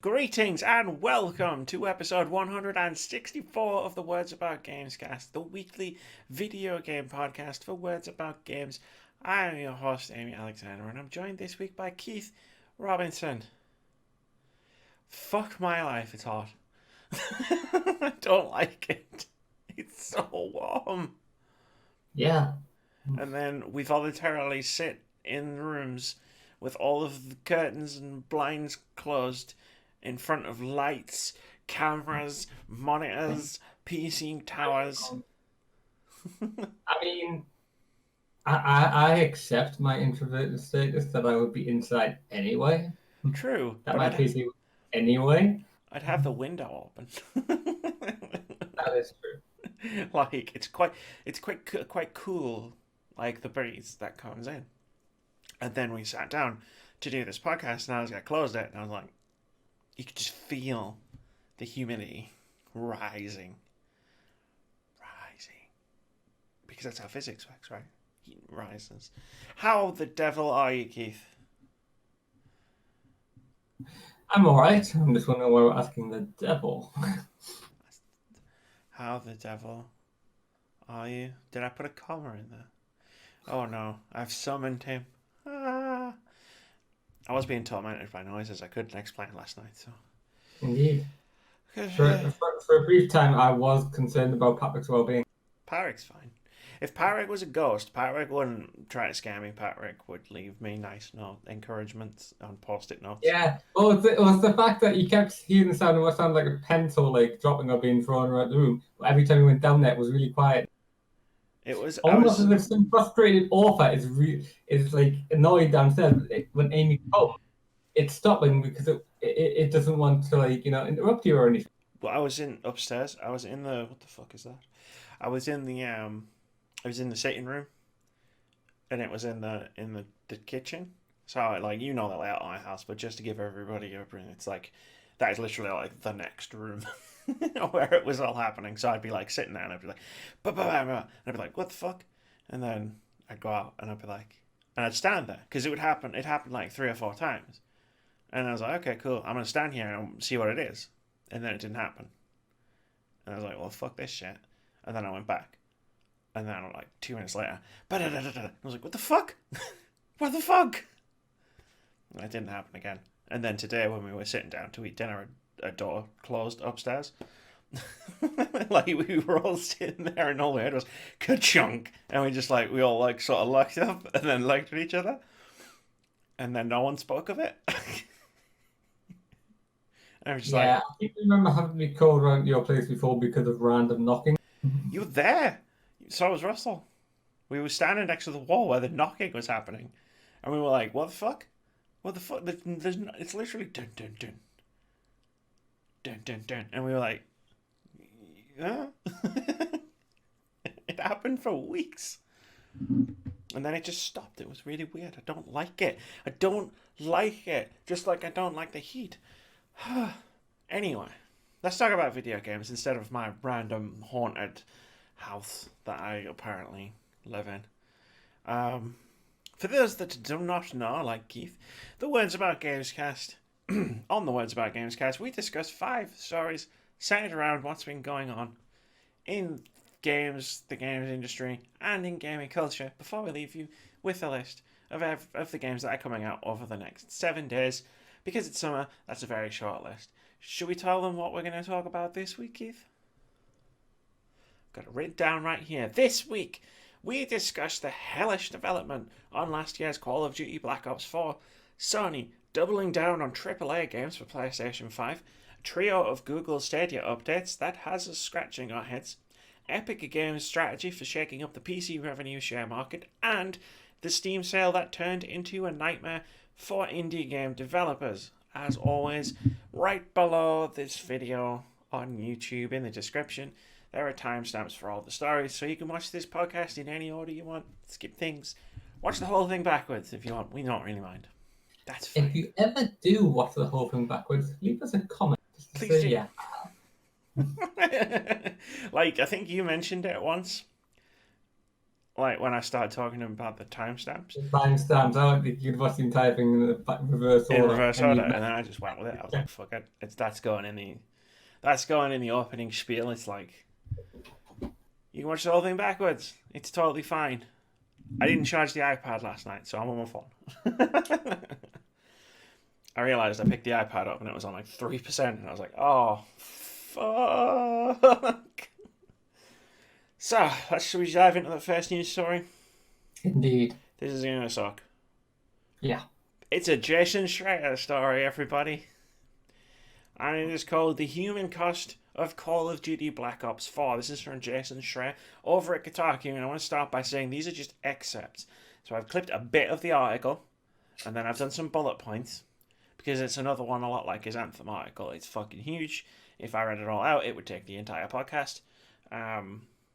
Greetings and welcome to episode 164 of the Words About Gamescast, the weekly video game podcast for Words About Games. I am your host, Amy Alexander, and I'm joined this week by Keith Robinson. Fuck my life, it's hot. I don't like it. It's so warm. Yeah. And then we voluntarily sit in rooms with all of the curtains and blinds closed in front of lights, cameras, monitors, PC towers. I mean, I accept my introverted status that I would be inside anyway. True, That but my PC anyway. I'd have the window open. That is true. Like it's quite cool, like the breeze that comes in. And then we sat down to do this podcast, and I was gonna close it, and I was like, you could just feel the humidity rising, because that's how physics works, right? Heat rises. How the devil are you, Keith? I'm alright. I'm just wondering why we're asking the devil. How the devil are you? Did I put a comma in there? Oh no, I've summoned him. Ah. I was being tormented by noises I couldn't explain last night, so. Indeed. For a brief time, I was concerned about Patrick's well-being. Patrick's fine. If Patrick was a ghost, Patrick wouldn't try to scare me. Patrick would leave me nice note encouragements on post-it notes. Yeah. Well, it was the fact that you kept hearing the sound of what sounded like a pencil like dropping or being thrown around the room. But every time you went down there, it was really quiet. It was. I Almost was. as if some frustrated author is like annoyed downstairs when Amy comes. It's stopping because it doesn't want to interrupt you or anything. Well, I was in upstairs. I was in the. What the fuck is that? I was in the I was in the sitting room, and it was in the kitchen. So like you know that layout of my house, but just to give everybody a bring, it's like that is literally like the next room where it was all happening. So I'd be like sitting there and I'd be like, bah, bah, bah, bah. And I'd be like, what the fuck? And then I'd go out and I'd be like, and I'd stand there because it would happen. It happened like 3 or 4 times, and I was like, okay, cool. I'm gonna stand here and see what it is. And then it didn't happen, and I was like, well, fuck this shit. And then I went back, and then like 2 minutes later, I was like, what the fuck? What the fuck? And it didn't happen again. And then today, when we were sitting down to eat dinner, a door closed upstairs. Like we were all sitting there, and all we heard was ka-chunk, and we all like sort of looked up and then looked at each other, and then no one spoke of it. And I was just Yeah, like, I think I remember having me called around your place before because of random knocking. you were there. So was Russell. We were standing next to the wall where the knocking was happening, and we were like, "What the fuck? What the fuck?" It's literally dun dun dun dun dun dun, and we were like, "Huh?" It happened for weeks, and then it just stopped. It was really weird. I don't like it. I don't like it. Just like I don't like the heat. Anyway, let's talk about video games instead of my random haunted house that I apparently live in. For those that do not know, like Keith, the Words About Gamescast, on the Words About Gamescast, we discuss 5 stories centered around what's been going on in games, the games industry, and in gaming culture before we leave you with a list of the games that are coming out over the next 7 days. Because it's summer, that's a very short list. Should we tell them what we're going to talk about this week, Keith? Got it written down right here. This week, we discussed the hellish development on last year's Call of Duty Black Ops 4, Sony doubling down on AAA games for PlayStation 5, a trio of Google Stadia updates that has us scratching our heads, Epic Games' strategy for shaking up the PC revenue share market, and the Steam sale that turned into a nightmare for indie game developers. As always, right below this video on YouTube in the description, there are timestamps for all the stories, so you can watch this podcast in any order you want. Skip things. Watch the whole thing backwards if you want. We don't really mind. That's fine. If you ever do watch the whole thing backwards, leave us a comment. Just to Please say, do. yeah. Like, I think you mentioned it once. Like when I started talking to him about the timestamps Timestamps. I don't think you'd watch him typing in the reverse in order. reverse order, and then I just went with it. I was like, "Fuck it, that's going in the opening spiel." It's like you can watch the whole thing backwards. It's totally fine. I didn't charge the iPad last night, so I'm on my phone. I realized I picked the iPad up and it was on like 3%, and I was like, "Oh, fuck." So, should we dive into the first news story? Indeed. This is gonna suck. Yeah. It's a Jason Schreier story, everybody. And it is called The Human Cost of Call of Duty Black Ops 4. This is from Jason Schreier over at Kotaku, and I want to start by saying these are just excerpts. So I've clipped a bit of the article, and then I've done some bullet points, because it's another one a lot like his Anthem article. It's fucking huge. If I read it all out, it would take the entire podcast.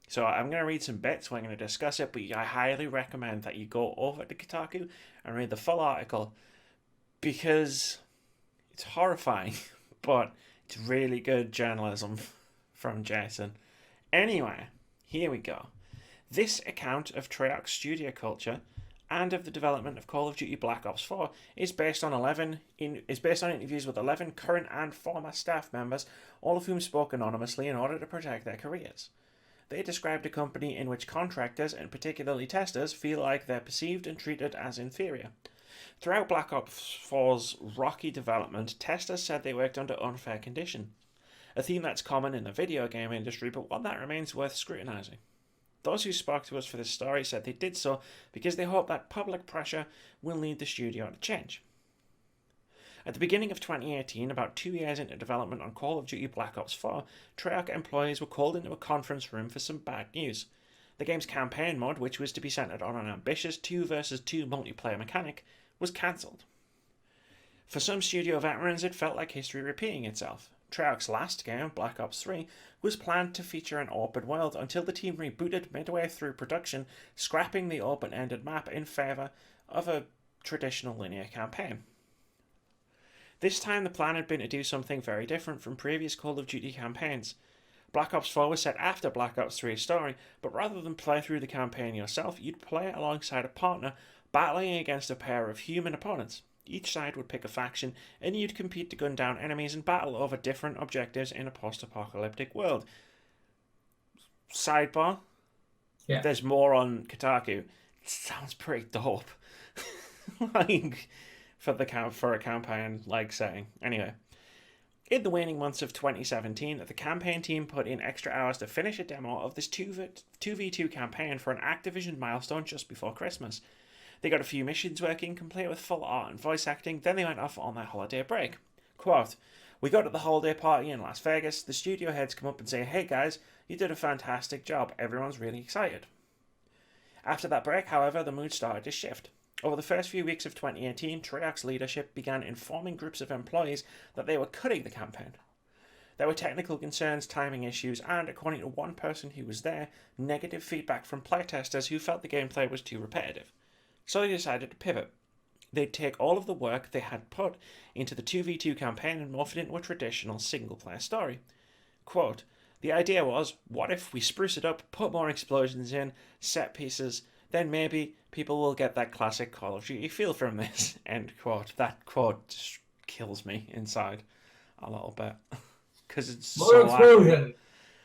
So I'm going to read some bits, we're going to discuss it, but I highly recommend that you go over to Kotaku and read the full article, because it's horrifying, but it's really good journalism from Jason. Anyway, here we go. This account of Treyarch's studio culture and of the development of Call of Duty Black Ops 4 is based on interviews with 11 current and former staff members, all of whom spoke anonymously in order to protect their careers. They described a company in which contractors, and particularly testers, feel like they're perceived and treated as inferior. Throughout Black Ops 4's rocky development, testers said they worked under unfair conditions, a theme that's common in the video game industry, but one that remains worth scrutinising. Those who spoke to us for this story said they did so because they hope that public pressure will lead the studio to change. At the beginning of 2018, about 2 years into development on Call of Duty Black Ops 4, Treyarch employees were called into a conference room for some bad news. The game's campaign mode, which was to be centered on an ambitious 2 versus 2 multiplayer mechanic, was cancelled. For some studio veterans, it felt like history repeating itself. Treyarch's last game, Black Ops 3, was planned to feature an open world until the team rebooted midway through production, scrapping the open-ended map in favour of a traditional linear campaign. This time the plan had been to do something very different from previous Call of Duty campaigns. Black Ops 4 was set after Black Ops 3's story, but rather than play through the campaign yourself, you'd play it alongside a partner, battling against a pair of human opponents. Each side would pick a faction, and you'd compete to gun down enemies and battle over different objectives in a post-apocalyptic world. Sidebar. Yeah. There's more on Kotaku. It sounds pretty dope. Like, for a campaign like setting. Anyway. In the waning months of 2017, the campaign team put in extra hours to finish a demo of this 2v2 campaign for an Activision milestone just before Christmas. They got a few missions working, complete with full art and voice acting, then they went off on their holiday break. Quote, "We go to the holiday party in Las Vegas, the studio heads come up and say, 'Hey guys, you did a fantastic job, everyone's really excited.' After that break, however, the mood started to shift. Over the first few weeks of 2018, Treyarch's leadership began informing groups of employees that they were cutting the campaign. There were technical concerns, timing issues, and, according to one person who was there, negative feedback from playtesters who felt the gameplay was too repetitive. So they decided to pivot. They'd take all of the work they had put into the 2v2 campaign and morph it into a traditional single-player story. Quote, "The idea was, what if we spruce it up, put more explosions in, set pieces, then maybe people will get that classic Call of Duty feel from this." End quote. That quote just kills me inside a little bit. Because it's More so explosions!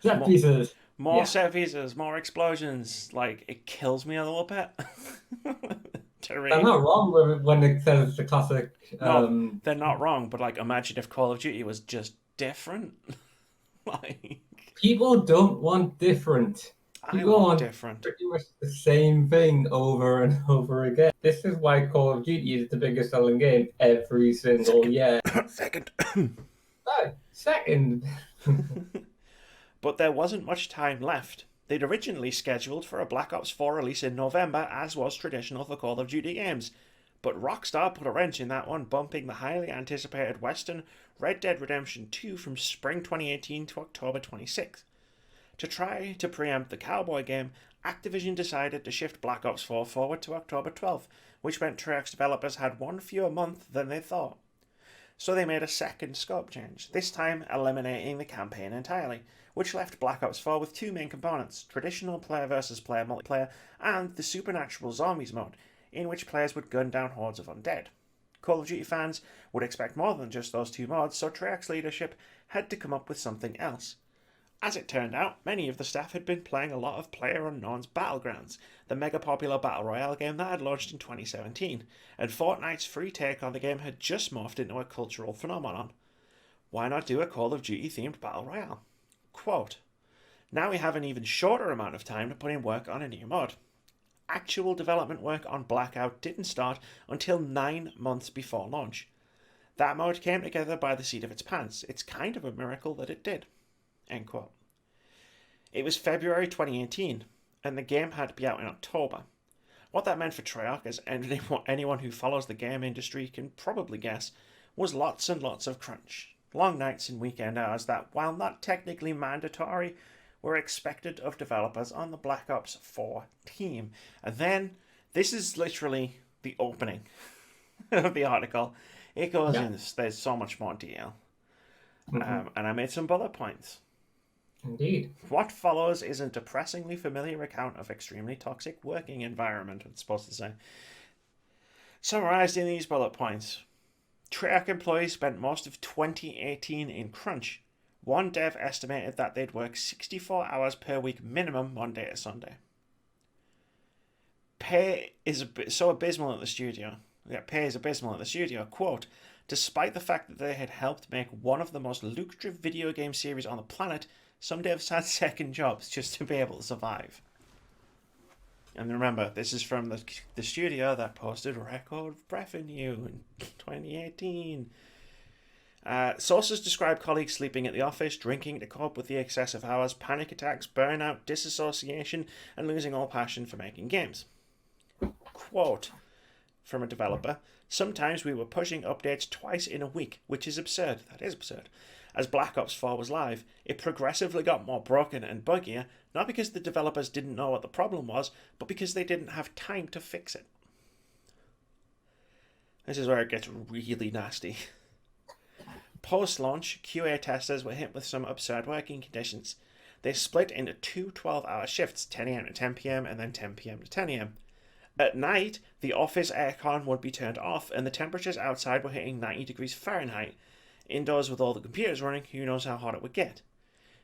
Set pieces! More Yeah. set pieces, more explosions. Like, it kills me a little bit. To read. I'm not wrong with it when it says the classic. No, they're not wrong, but like, imagine if Call of Duty was just different. Like, People don't want different. I People want different. pretty much the same thing over and over again. This is why Call of Duty is the biggest selling game every single year. Second. Oh, second. But there wasn't much time left. They'd originally scheduled for a Black Ops 4 release in November, as was traditional for Call of Duty games. But Rockstar put a wrench in that one, bumping the highly anticipated Western Red Dead Redemption 2 from spring 2018 to October 26th. To try to preempt the Cowboy game, Activision decided to shift Black Ops 4 forward to October 12th, which meant Treyarch's developers had one fewer month than they thought. So they made a second scope change, this time eliminating the campaign entirely, which left Black Ops 4 with two main components, traditional player versus player multiplayer and the supernatural zombies mode, in which players would gun down hordes of undead. Call of Duty fans would expect more than just those two mods, so Treyarch's leadership had to come up with something else. As it turned out, many of the staff had been playing a lot of PlayerUnknown's Battlegrounds, the mega popular battle royale game that had launched in 2017, and Fortnite's free take on the game had just morphed into a cultural phenomenon. Why not do a Call of Duty themed battle royale? Quote, now we have an even shorter amount of time to put in work on a new mod. Actual development work on Blackout didn't start until 9 months before launch. That mode came together by the seat of its pants. It's kind of a miracle that it did. End quote. It was February 2018, and the game had to be out in October. What that meant for Treyarch, as anyone who follows the game industry can probably guess, was lots and lots of crunch. Long nights and weekend hours that, while not technically mandatory, were expected of developers on the Black Ops 4 team. And then, this is literally the opening of the article. It goes in, there's so much more detail. And I made some bullet points. Indeed. What follows is a depressingly familiar account of extremely toxic working environment, it's supposed to say. Summarised in these bullet points, Treyarch employees spent most of 2018 in crunch. One dev estimated that they'd work 64 hours per week minimum Monday to Sunday. Pay is so abysmal at the studio. Pay is abysmal at the studio. Quote, despite the fact that they had helped make one of the most lucrative video game series on the planet, some devs had second jobs just to be able to survive. And remember, this is from the studio that posted record revenue in 2018. Sources describe colleagues sleeping at the office, drinking to cope with the excessive hours, panic attacks, burnout, disassociation, and losing all passion for making games. Quote from a developer, sometimes we were pushing updates twice in a week, which is absurd. That is absurd. As Black Ops 4 was live, it progressively got more broken and buggier, not because the developers didn't know what the problem was, but because they didn't have time to fix it. This is where it gets really nasty. Post-launch, QA testers were hit with some absurd working conditions. They split into two 12-hour shifts, 10 a.m. to 10 p.m. and then 10 p.m. to 10 a.m. At night, the office aircon would be turned off and the temperatures outside were hitting 90 degrees Fahrenheit. Indoors with all the computers running, who knows how hot it would get.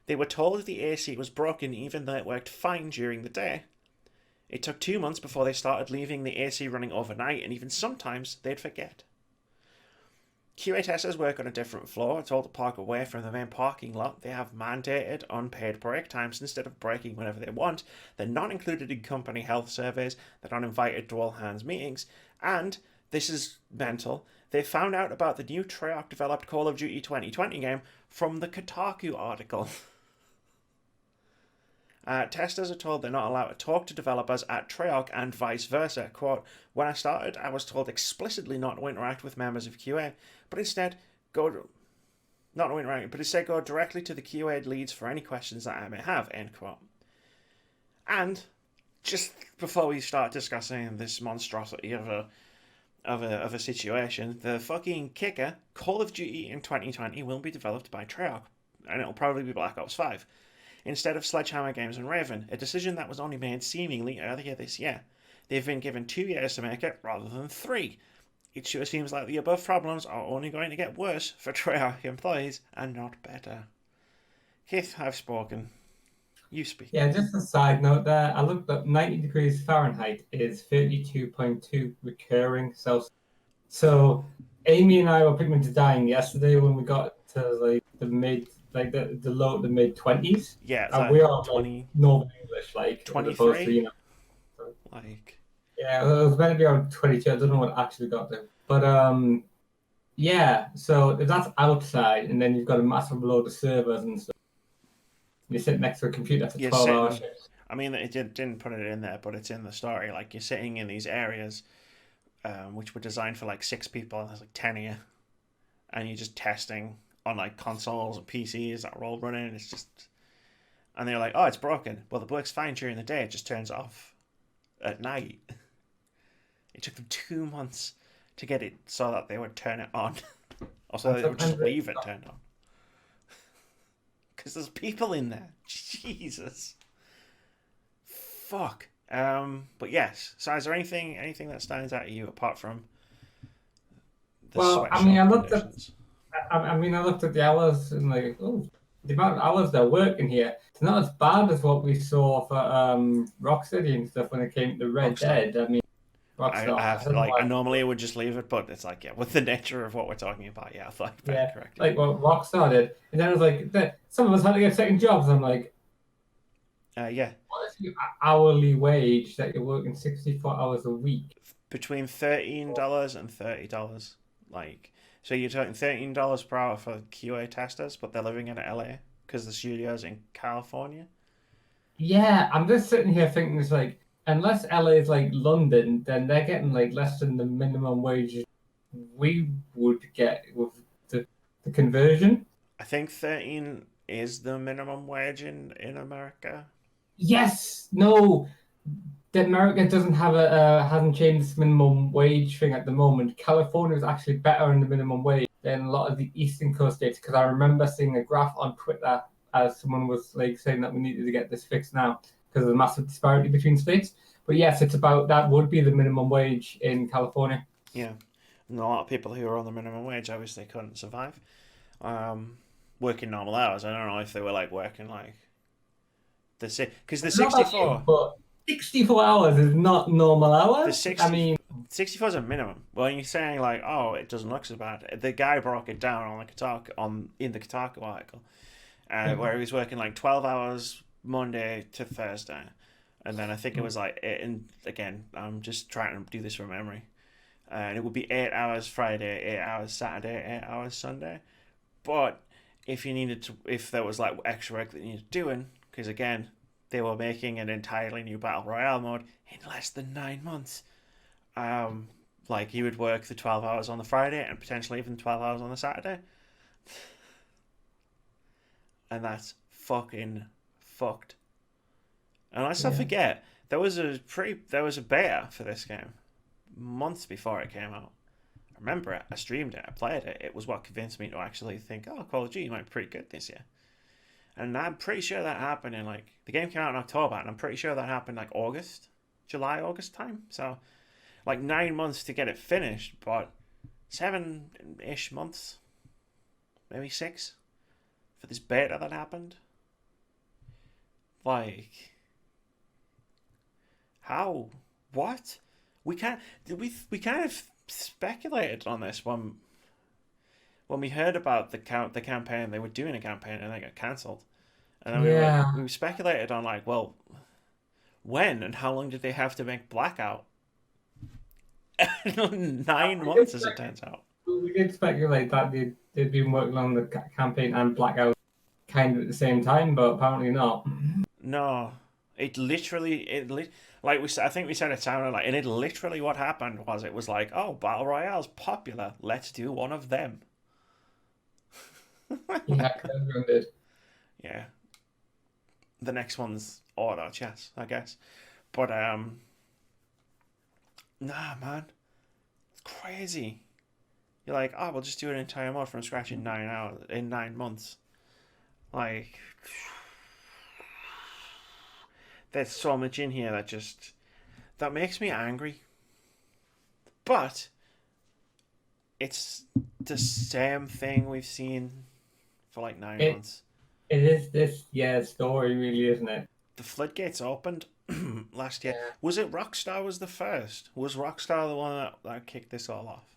They were told the AC was broken even though it worked fine during the day. It took 2 months before they started leaving the AC running overnight, and even sometimes they'd forget. QA testers work on a different floor, told to park away from the main parking lot. They have mandated unpaid break times instead of breaking whenever they want. They're not included in company health surveys. They're not invited to all hands meetings. And, this is mental, they found out about the new Treyarch developed Call of Duty 2020 game from the Kotaku article. Testers are told they're not allowed to talk to developers at Treyarch and vice versa. Quote, when I started, I was told explicitly not to interact with members of QA, but instead go directly to the QA leads for any questions that I may have, end quote. And just before we start discussing this monstrosity of a situation, the fucking kicker, Call of Duty in 2020 will be developed by Treyarch, and it'll probably be Black Ops 5. Instead of Sledgehammer Games and Raven, a decision that was only made seemingly earlier this year. They've been given 2 years to make it rather than 3. It sure seems like the above problems are only going to get worse for Treyarch employees and not better. Keith, I've spoken. You speak. Yeah, just a side note there. I looked up 90 degrees Fahrenheit is 32.2 recurring Celsius. So Amy and I were pretty much dying yesterday when we got to the mid mid 20s. Yeah, and we are 20, Northern English, 23. To, yeah, it was meant to be around 22. I don't know what actually got there, but yeah. So if that's outside, and then you've got a massive load of servers and stuff, and you sit next to a computer for 12-hour shifts. I mean, it didn't put it in there, but it's in the story. Like, you're sitting in these areas, which were designed for 6 people, and there's 10 of you, and you're just testing on consoles and PCs that are all running. It's just, and they're like, oh, it's broken. Well, it works fine during the day. It just turns off at night. It took them 2 months to get it so that they would turn it on Also, And they would just sometimes leave it turned on. Because there's people in there. Jesus. Fuck. But yes. So is there anything that stands out to you apart from the well, sweatshop conditions? I looked at the hours and like, oh, the amount of hours they're working here. It's not as bad as what we saw for Rocksteady and stuff when it came to Red Rockstar. Dead. I mean, I Rockstar. have I don't know like why. I normally would just leave it, but it's like yeah, with the nature of what we're talking about, yeah, I thought you better Yeah, correct it. like what Rockstar did, and then it was like some of us had to get second jobs. I'm like, Yeah, what is your hourly wage that you're working 64 hours a week? between $13 and $30. Like, so you're talking $13 per hour for QA testers, but they're living in LA because the studio's in California. Yeah, I'm just sitting here thinking it's like, unless LA is like London, then they're getting like less than the minimum wage we would get with the conversion. I think 13 is the minimum wage in America. Yes, no, the America doesn't have a hasn't changed its minimum wage thing at the moment. California is actually better in the minimum wage than a lot of the Eastern Coast states because I remember seeing a graph on Twitter as someone was like saying that we needed to get this fixed now because of the massive disparity between states. But yes, it's about that would be the minimum wage in California. Yeah, and a lot of people who are on the minimum wage obviously couldn't survive. Working normal hours. I don't know if they were like working like because the I don't know about you, 64 but 64 hours is not normal the hours. I 60 mean, 64 is a minimum. Well, you're saying like, oh, it doesn't look so bad. The guy broke it down on the Kotaku in the Kotaku article, where he was working like 12 hours Monday to Thursday, and then I think it was like, and again, I'm just trying to do this from memory, and it would be 8 hours Friday, 8 hours Saturday, 8 hours Sunday. But if you needed to, if there was like extra work that you needed doing, because again, they were making an entirely new battle royale mode in less than 9 months. Like he would work the 12 hours on the Friday and potentially even 12 hours on the Saturday, and that's fucking fucked. And let's not yeah. forget there was a beta for this game months before it came out. I remember it. I streamed it. I played it. It was what convinced me to actually think, oh, Call of Duty might be pretty good this year. And I'm pretty sure that happened in like the game came out in October, and I'm pretty sure that happened like July, August time. So like 9 months to get it finished, but 7-ish months, maybe 6, for this beta that happened. Like, how? What? We can't. We kind of speculated on this when we heard about the campaign. They were doing a campaign and they got cancelled, and then Yeah. we speculated on like, well, when and how long did they have to make Blackout? 9 months, as it turns out. We did speculate that they'd been working on the campaign and Blackout kind of at the same time, but apparently not. No, like I think we said it sounded like, and it literally what happened was it was like, oh, battle royale's popular. Let's do one of them. Yeah, everyone did. Yeah. The next one's auto chess, I guess. But nah, man, it's crazy. You're like, oh, we'll just do an entire mod from scratch in 9 hours, in 9 months. Like, there's so much in here that makes me angry. But it's the same thing we've seen for like 9 months. It is this story really, isn't it? The floodgates opened last year. Yeah. Was it Rockstar was the first? Was Rockstar the one that kicked this all off?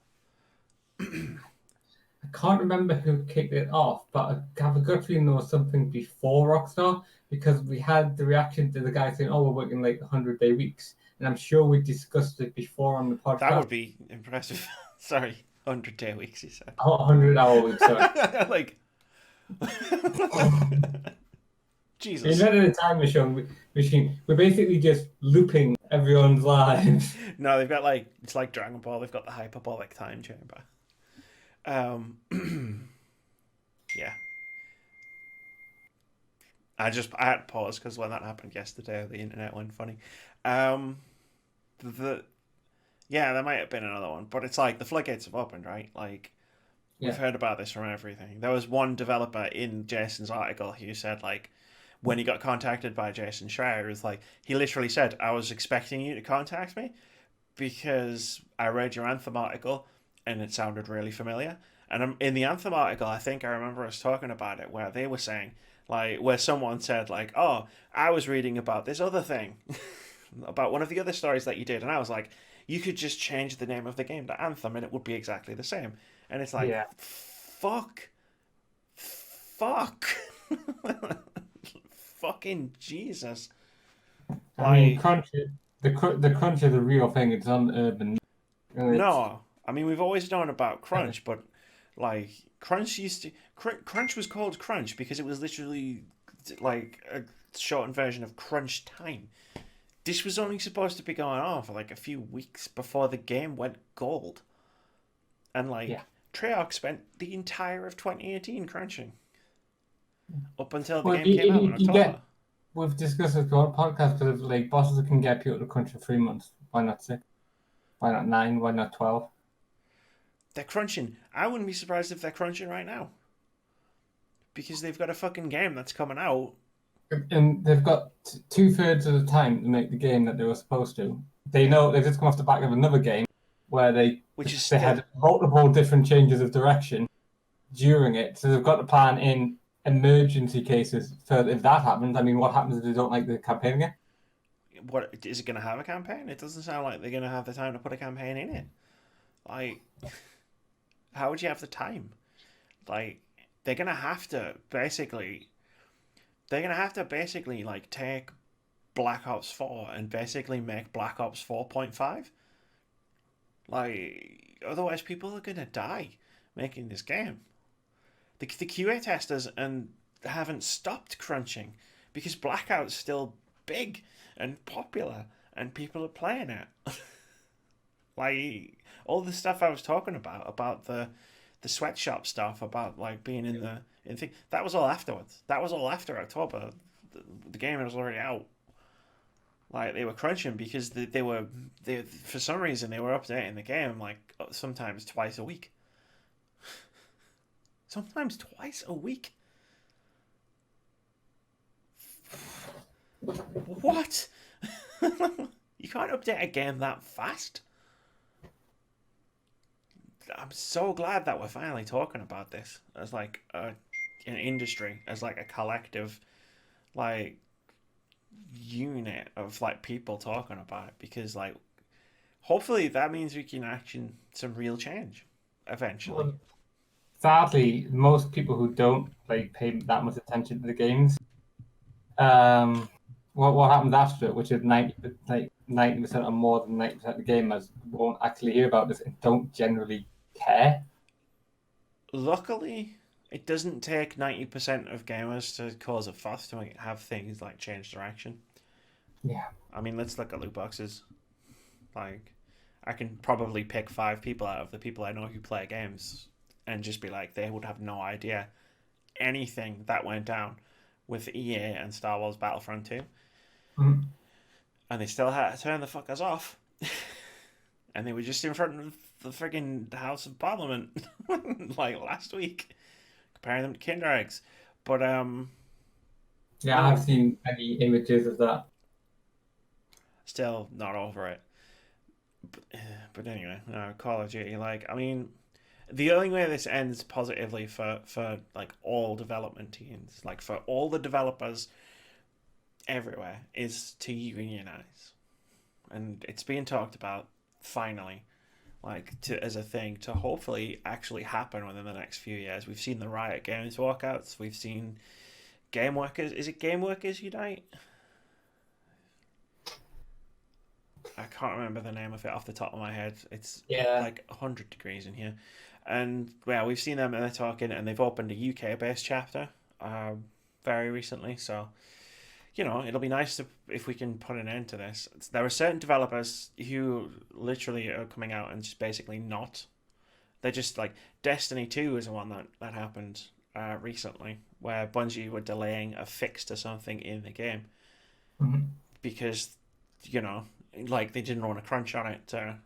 I can't remember who kicked it off, but I have a good feeling there was something before Rockstar because we had the reaction to the guy saying, "Oh, we're working like 100-day weeks," and I'm sure we discussed it before on the podcast. That would be impressive. Sorry, 100-day weeks, you said. 100-hour weeks. Sorry. Like, We Jesus. invented a time machine. We're basically just looping everyone's lives. No, they've got like, it's like Dragon Ball. They've got the hyperbolic time chamber. Yeah. I had to pause because when that happened yesterday, the internet went funny. The Yeah, there might have been another one, but it's like the floodgates have opened, right? Like, We've heard about this from everything. There was one developer in Jason's article who said, like, when he got contacted by Jason Schreier, it was like, he literally said, I was expecting you to contact me because I read your Anthem article and it sounded really familiar. And in the Anthem article, I think I remember us talking about it, where they were saying, like, where someone said, like, oh, I was reading about this other thing, about one of the other stories that you did. And I was like, you could just change the name of the game to Anthem and it would be exactly the same. And it's like, Yeah. fuck. Fucking Jesus. I mean, the crunch is a real thing. It's on urban. No, I mean, we've always known about crunch, but like crunch was called crunch because it was literally like a shortened version of crunch time. This was only supposed to be going on for like a few weeks before the game went gold. And like Treyarch spent the entire of 2018 crunching up until the game came out in October. We've discussed this on podcast, but if like bosses can get people to crunch for 3 months, why not 6? Why not 9? Why not 12? They're crunching. I wouldn't be surprised if they're crunching right now. Because they've got a fucking game that's coming out. And they've got 2/3 of the time to make the game that they were supposed to. They know they've just come off the back of another game where they had multiple different changes of direction during it. So they've got to plan in emergency cases for if that happens. I mean, what happens if they don't like the campaign again? What is it going to have a campaign? It doesn't sound like they're going to have the time to put a campaign in it. Like, how would you have the time? Like, they're going to have to basically like take Black Ops 4 and basically make Black Ops 4.5. Like, otherwise people are going to die making this game. The QA testers haven't stopped crunching because Blackout's still big and popular and people are playing it. Like, all the stuff I was talking about the sweatshop stuff, about like being in the thing, that was all afterwards. That was all after October. The game was already out. Like, they were crunching because they were for some reason they were updating the game like sometimes twice a week. Sometimes twice a week. What? You can't update a game that fast. I'm so glad that we're finally talking about this as like an industry, as like a collective, like unit of like people talking about it, because like hopefully that means we can action some real change eventually. Well, sadly, most people who don't like pay that much attention to the games, what happens after it, which is 90% or more than 90% of the gamers won't actually hear about this and don't generally care. Luckily, it doesn't take 90% of gamers to cause a fuss to have things like change direction. Yeah. I mean, let's look at loot boxes. Like, I can probably pick 5 people out of the people I know who play games and just be like, they would have no idea anything that went down with EA and Star Wars Battlefront 2. Mm-hmm. And they still had to turn the fuckers off. And they were just in front of the friggin' House of Parliament like last week, comparing them to Kinder Eggs. But yeah, I've seen many images of that. Still not over it. But anyway, Call of Duty. Like, I mean, the only way this ends positively for like all development teams, like for all the developers everywhere, is to unionize, and it's being talked about finally, like as a thing to hopefully actually happen within the next few years. We've seen the Riot Games walkouts. We've seen Game Workers. Is it Game Workers Unite? I can't remember the name of it off the top of my head. It's like 100 degrees in here. And well, we've seen them and they're talking, and they've opened a UK-based chapter very recently. So, you know, it'll be nice if we can put an end to this. There are certain developers who literally are coming out and just basically not. They're just like, Destiny 2 is the one that happened recently, where Bungie were delaying a fix to something in the game. Mm-hmm. Because, you know, like they didn't want to crunch on it to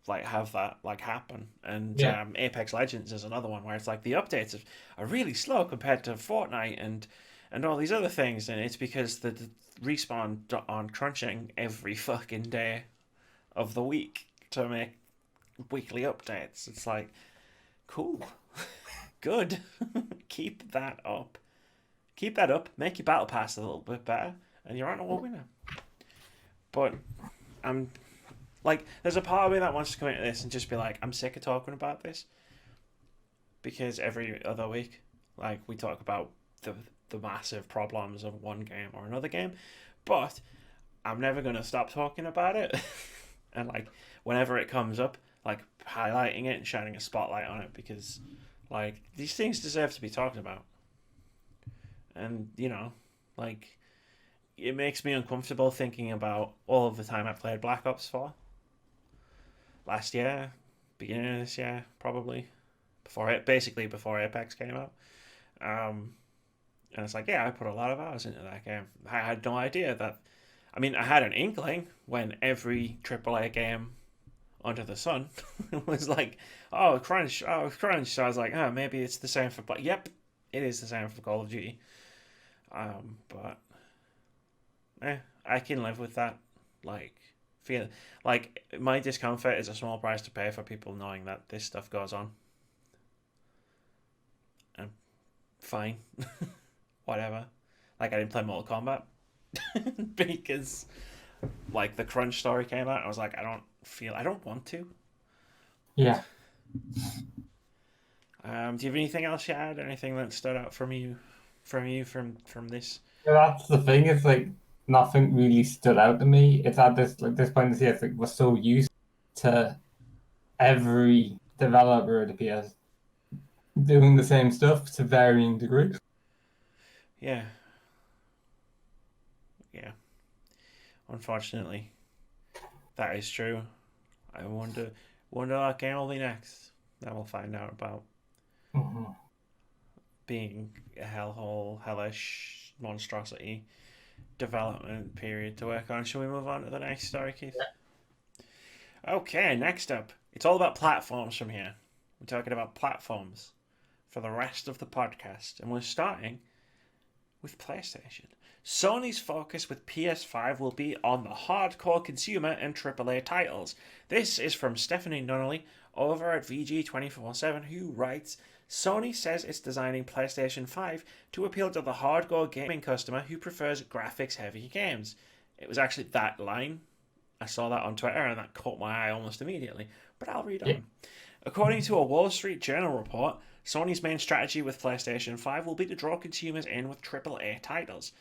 like have that like happen. And Yeah. Apex Legends is another one where it's like the updates are really slow compared to Fortnite and all these other things, and it's because the respawn on crunching every fucking day of the week to make weekly updates. It's like, cool, good, keep that up, make your battle pass a little bit better, and you're on a winner. But I'm like, there's a part of me that wants to come into this and just be like, I'm sick of talking about this, because every other week, like, we talk about the massive problems of one game or another game, but I'm never gonna stop talking about it. And like, whenever it comes up, like, highlighting it and shining a spotlight on it, because like, these things deserve to be talked about. And like, it makes me uncomfortable thinking about all of the time I played Black Ops 4 last year, beginning of this year, probably before Apex came out. And it's like, yeah, I put a lot of hours into that game. I had no idea that. I mean, I had an inkling when every AAA game under the sun was like, oh, crunch, oh, crunch. So I was like, oh, maybe it's the same for. But yep, it is the same for Call of Duty. But I can live with that. Like, feel like my discomfort is a small price to pay for people knowing that this stuff goes on. And fine, whatever. Like, I didn't play Mortal Kombat because like the crunch story came out. I was like, I don't want to. Yeah. Do you have anything else you add? Anything that stood out from this? Yeah, that's the thing. It's like nothing really stood out to me. It's at this point this year. It's like we're so used to every developer, it appears, doing the same stuff to varying degrees. Yeah. Yeah. Unfortunately, that is true. I wonder what game will be next. That we'll find out about. Mm-hmm. Being a hellhole, hellish monstrosity development period to work on. Shall we move on to the next story, Keith? Yeah. Okay, next up. It's all about platforms from here. We're talking about platforms for the rest of the podcast, and we're starting with PlayStation. Sony's focus with PS5 will be on the hardcore consumer and AAA titles. This is from Stephanie Nunnally over at VG247, who writes, Sony says it's designing PlayStation 5 to appeal to the hardcore gaming customer who prefers graphics-heavy games. It was actually that line. I saw that on Twitter and that caught my eye almost immediately. But I'll read on. According to a Wall Street Journal report, Sony's main strategy with PlayStation 5 will be to draw consumers in with AAA titles.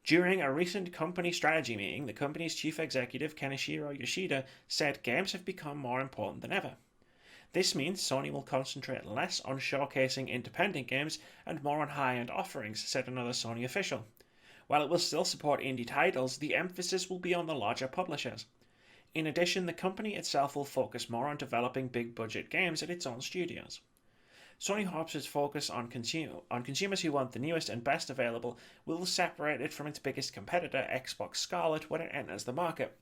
During a recent company strategy meeting, the company's chief executive, Kenichiro Yoshida, said games have become more important than ever. This means Sony will concentrate less on showcasing independent games and more on high-end offerings, said another Sony official. While it will still support indie titles, the emphasis will be on the larger publishers. In addition, the company itself will focus more on developing big-budget games at its own studios. Sony hopes its focus on consumers who want the newest and best available will separate it from its biggest competitor, Xbox Scarlet, when it enters the market.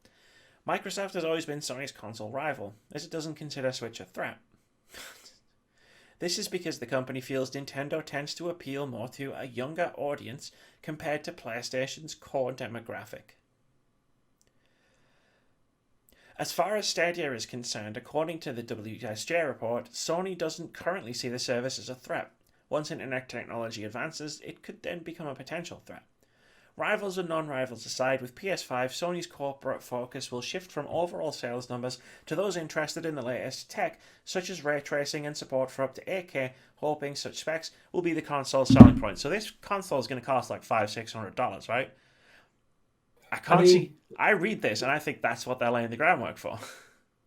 Microsoft has always been Sony's console rival, as it doesn't consider Switch a threat. This is because the company feels Nintendo tends to appeal more to a younger audience compared to PlayStation's core demographic. As far as Stadia is concerned, according to the WSJ report, Sony doesn't currently see the service as a threat. Once internet technology advances, it could then become a potential threat. Rivals and non-rivals aside, with PS5, Sony's corporate focus will shift from overall sales numbers to those interested in the latest tech, such as ray tracing and support for up to 8K, hoping such specs will be the console's selling point. So this console is going to cost like $500-$600, right? I read this and I think that's what they're laying the groundwork for.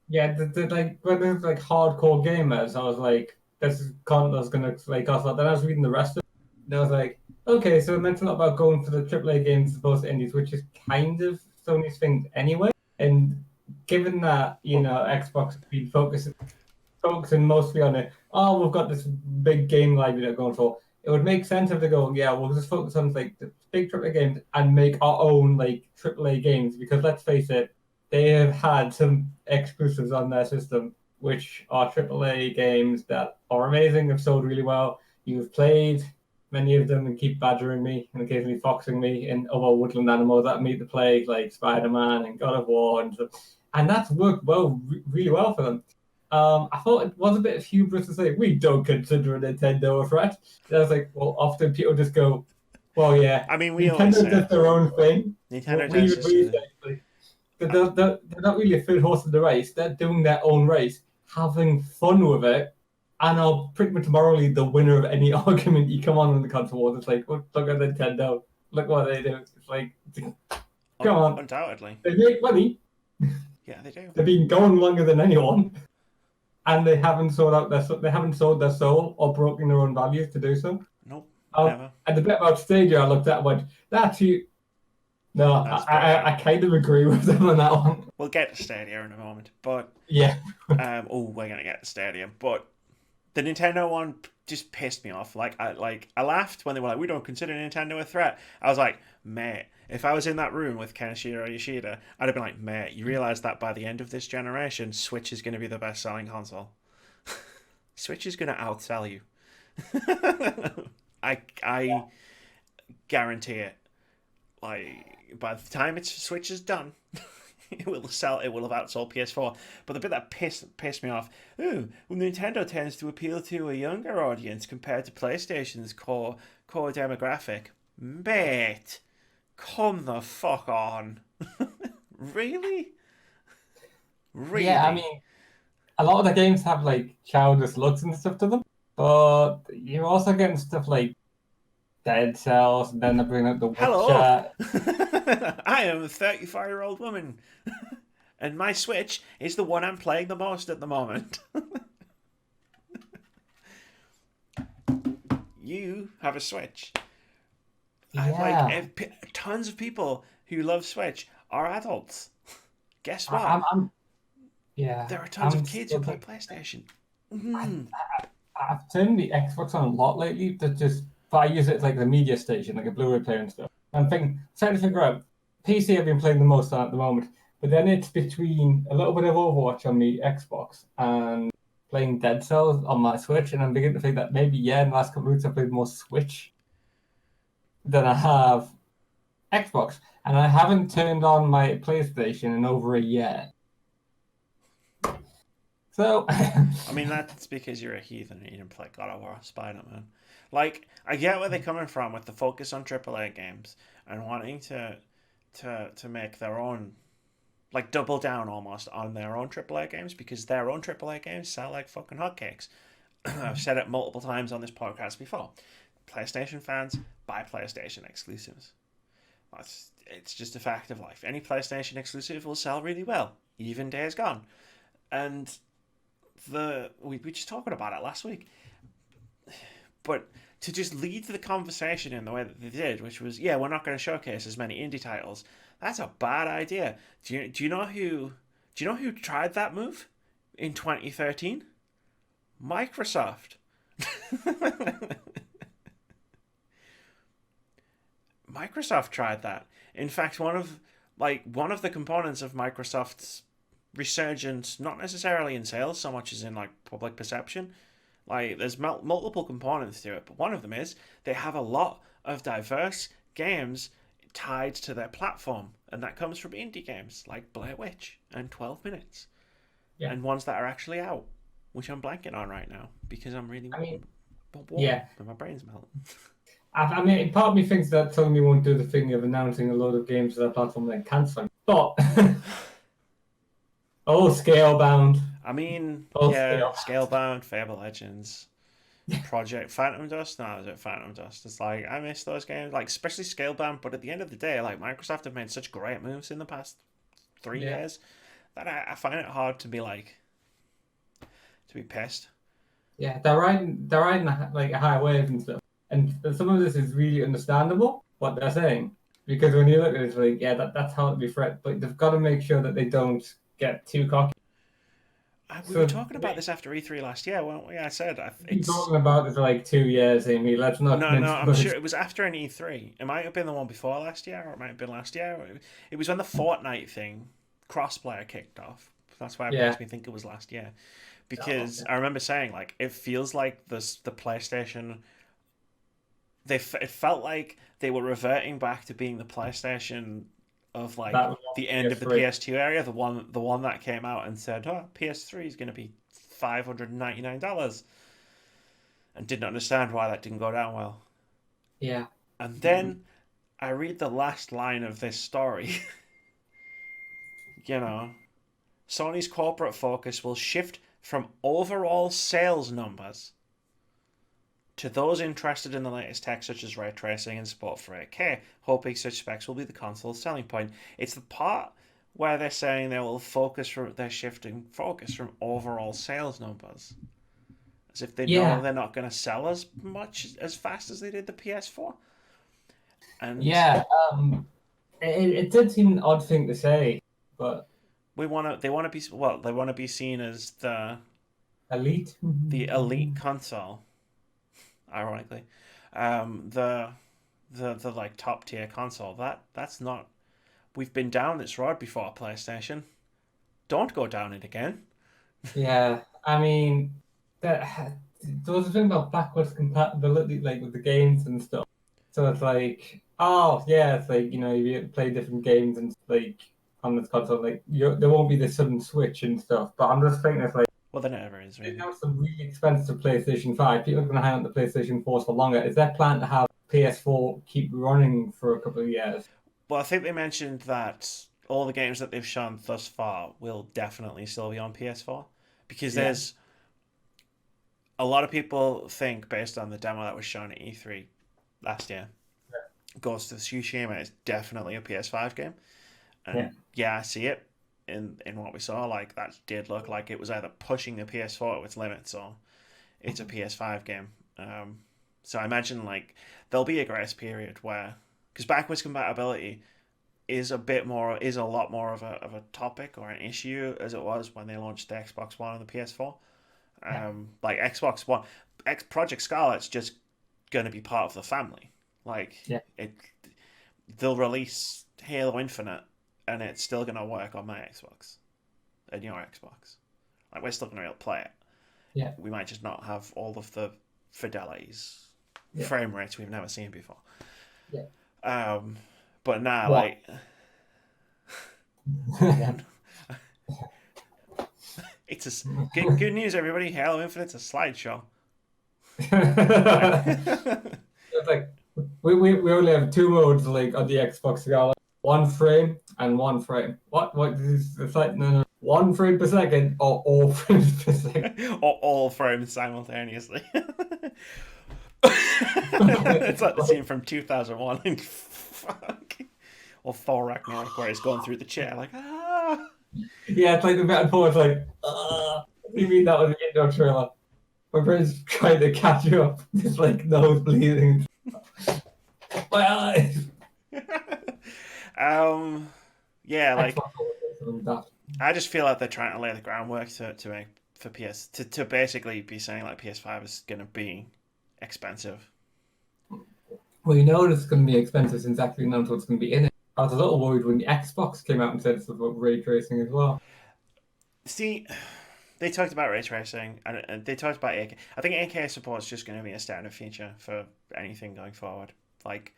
Yeah, like when there's like hardcore gamers, I was like, this console's gonna like cost a lot. Then I was reading the rest of it, and I was like, okay, so it meant a lot about going for the AAA games as opposed to indies, which is kind of Sony's thing anyway. And given that, Xbox has been focusing mostly on it, oh, we've got this big game library that we're going for. It would make sense if they go, yeah, we'll just focus on like the big AAA games and make our own like AAA games, because let's face it, they have had some exclusives on their system, which are AAA games that are amazing, have sold really well. You've played many of them and keep badgering me and occasionally foxing me in other woodland animals that meet the plague, like Spider-Man and God of War and stuff. And that's worked really well for them. I thought it was a bit of hubris to say, we don't consider Nintendo a threat. And I was like, well, often people just go, well, yeah, I mean, we always Nintendo say does their own thing. Nintendo We does this. say, they're not really a third horse of the race. They're doing their own race, having fun with it, and are pretty much morally the winner of any argument you come on in the console wars. It's like, look at Nintendo. Look what they do. It's like, come on. Undoubtedly. They make money. Yeah, they do. They've been going longer than anyone. And they haven't sold their soul or broken their own values to do so. Nope. Never. And the bit about Stadia, I looked at and went, that's you. No, I kind of agree with them on that one. We'll get to Stadia in a moment, but yeah. We're gonna get to Stadia, but the Nintendo one just pissed me off. I laughed when they were like, "We don't consider Nintendo a threat." I was like, "Mate, if I was in that room with Kenshiro Yoshida, I'd have been like, mate, you realize that by the end of this generation, Switch is going to be the best-selling console. Switch is going to outsell you. I guarantee it. Like, by the time Switch is done, it will have outsold PS4. But the bit that pissed me off, Nintendo tends to appeal to a younger audience compared to PlayStation's core demographic. Mate, come the fuck on. Really? Yeah, I mean, a lot of the games have like childish looks and stuff to them, but you're also getting stuff like Dead Cells, and then they bring up the Witcher. Hello! I am a 35-year-old woman, and my Switch is the one I'm playing the most at the moment. You have a Switch. Yeah. Tons of people who love Switch are adults. Guess what? Yeah. There are tons of kids who play PlayStation. I've turned the Xbox on a lot lately. But I use it as like the media station, like a Blu-ray player and stuff. I'm trying to figure out. PC I've been playing the most on at the moment, but then it's between a little bit of Overwatch on the Xbox and playing Dead Cells on my Switch, and I'm beginning to think that maybe in the last couple of weeks I've played more Switch than I have Xbox, and I haven't turned on my PlayStation in over a year. So, I mean, that's because you're a heathen and you didn't play God of War, Spider-Man. Like, I get where they're coming from with the focus on AAA games and wanting to make their own, like, double down almost on their own AAA games, because their own AAA games sell like fucking hotcakes. I've said it multiple times on this podcast before. PlayStation fans buy PlayStation exclusives. It's just a fact of life. Any PlayStation exclusive will sell really well, even Days Gone. And we were just talking about it last week. But to just lead the conversation in the way that they did, which was, we're not going to showcase as many indie titles. That's a bad idea. Do you know who tried that move in 2013? Microsoft. Microsoft tried that. In fact, one of the components of Microsoft's resurgence, not necessarily in sales so much as in like public perception, like there's multiple components to it, but one of them is they have a lot of diverse games tied to their platform, and that comes from indie games like Blair Witch and 12 Minutes, and ones that are actually out, which I'm blanking on right now because I'm really warm, and my brain's melting. I mean, part of me thinks that Sony won't do the thing of announcing a load of games to their platform and then cancelling, but Scalebound. I mean, Scalebound, Fable Legends, Project Phantom Dust. No, is it Phantom Dust? It's like, I miss those games, like especially Scalebound. But at the end of the day, like Microsoft have made such great moves in the past 3 years that I find it hard to be pissed. Yeah, they're riding like a high wave and stuff, and some of this is really understandable what they're saying, because when you look at it, it's like, that's how it'd be threat, but they've got to make sure that they don't get too cocky. We were talking about this after E3 last year, weren't we? I said it's talking about it for like 2 years, Amy. Let's not. No, I'm sure it was after an E3. It might have been the one before last year, or it might have been last year. It was when the Fortnite thing crossplayer kicked off. That's why it Yeah. makes me think it was last year, because I remember saying like it feels like the PlayStation. It felt like they were reverting back to being the PlayStation of like That was the on end of the PS3. PS2 area, the one that came out and said, "Oh, PS3 is going to be $599," and didn't understand why that didn't go down well. Yeah. And then I read the last line of this story. you know, Sony's corporate focus will shift from overall sales numbers to those interested in the latest tech such as ray tracing and support for 8K, hoping such specs will be the console's selling point. It's the part where they're saying they're shifting focus from overall sales numbers. As if they know Yeah. they're not going to sell as much as fast as they did the PS4. And Yeah. It did seem an odd thing to say, but they want to be seen as elite. the elite console, ironically. The like top tier console. That's not. We've been down this road before, PlayStation. Don't go down it again. Yeah. I mean, there was a thing about backwards compatibility, like with the games and stuff. So it's like, oh yeah, it's like you play different games and like on this console, like there won't be this sudden switch and stuff. But I'm just thinking, it's like Well, there never is they really. have some really expensive PlayStation 5. People are going to hang on the PlayStation 4 for longer. Is their plan to have PS4 keep running for a couple of years? Well, I think they mentioned that all the games that they've shown thus far will definitely still be on PS4 because Yeah. there's a lot of people think based on the demo that was shown at E3 last year, Ghost of Tsushima is definitely a PS5 game, and yeah, I see it in what we saw. Like that did look like it was either pushing the PS4 to its limits or it's a PS5 game. So I imagine like there'll be a grace period where, because backwards compatibility is a lot more of a topic or an issue as it was when they launched the Xbox One and the PS4. Like Xbox One, Project Scarlet's just going to be part of the family. Like they'll release Halo Infinite, and it's still going to work on my Xbox and your Xbox. Like we're still going to be able to play it. Yeah. We might just not have all of the fidelities, frame rates we've never seen before. Yeah. But now, like, one. It's good news, everybody. Halo Infinite's a slideshow. It's like we only have two modes like on the Xbox Scarlet. One frame and one frame. What is it's like no, 1 frame per second or all frames per second? Or all frames simultaneously. It's like the scene from 2001. Fuck. Or Thor Ragnarok where he's going through the chair like, ah. Yeah, it's like the metaphor is like, you mean that was the intro trailer? My brain's trying to catch you up. It's like nose bleeding. My eyes. Yeah, like I just feel like they're trying to lay the groundwork to make for PS to basically be saying like PS5 is gonna be expensive. Well, you know it's going to be expensive since actually knows what's going to be in it. I was a little worried when the Xbox came out and said stuff about ray tracing as well. See, they talked about ray tracing and they talked about 8K. I think 8K support is just going to be a standard feature for anything going forward. Like,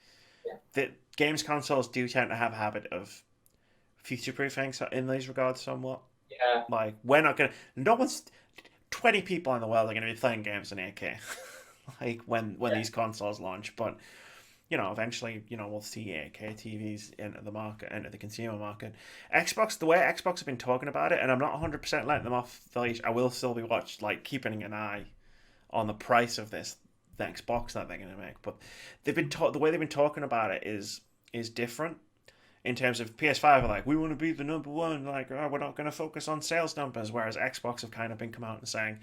the games consoles do tend to have a habit of future-proofing in these regards somewhat. Yeah. Like, we're not going to... No one's... 20 people in the world are going to be playing games in 8K. Like, when these consoles launch. But, eventually, we'll see 8K TVs into the market, into the consumer market. Xbox, the way Xbox have been talking about it, and I'm not 100% letting them off the leash, I will still be keeping an eye on the price of the next box that they're going to make. But the way they've been talking about it is different. In terms of PS5 are like, we want to be the number one, like, oh, we're not going to focus on sales numbers, whereas Xbox have kind of been come out and saying,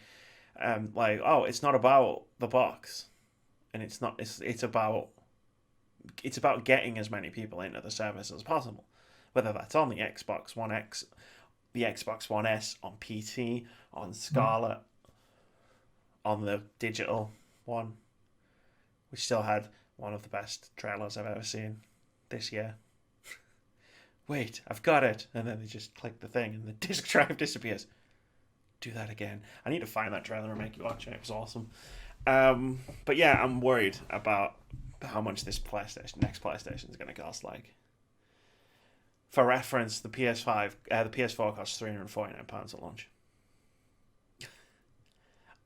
it's not about the box, and it's about getting as many people into the service as possible, whether that's on the Xbox One X, the Xbox One S, on PC, on Scarlet, on the digital one, which still had one of the best trailers I've ever seen this year. Wait, I've got it. And then they just click the thing and the disk drive disappears. Do that again. I need to find that trailer and make you watch it. It was awesome. But yeah, I'm worried about how much this next PlayStation is going to cost. Like, for reference, the PS4 costs £349 at launch.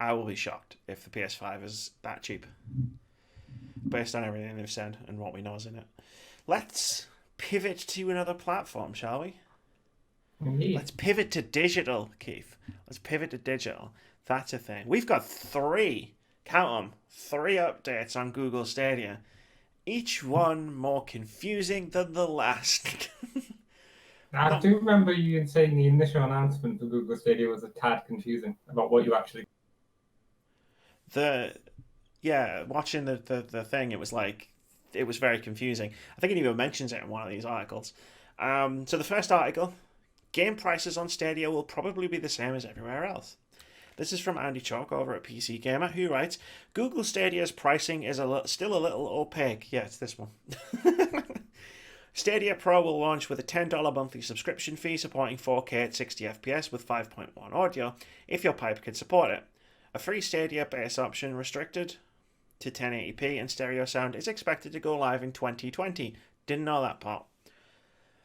I will be shocked if the PS5 is that cheap, based on everything they've said and what we know is in it. Let's pivot to another platform, shall we? Indeed. Let's pivot to digital, Keith. Let's pivot to digital. That's a thing. We've got 3, count them, 3 updates on Google Stadia. Each one more confusing than the last. I do remember you saying the initial announcement for Google Stadia was a tad confusing about what you actually... Watching the thing, it was very confusing. I think it even mentions it in one of these articles. So the first article, game prices on Stadia will probably be the same as everywhere else. This is from Andy Chalk over at PC Gamer, who writes, Google Stadia's pricing is still a little opaque. Yeah, it's this one. Stadia Pro will launch with a $10 monthly subscription fee supporting 4K at 60 FPS with 5.1 audio, if your pipe can support it. A free Stadia base option restricted to 1080p and stereo sound is expected to go live in 2020. Didn't know that part.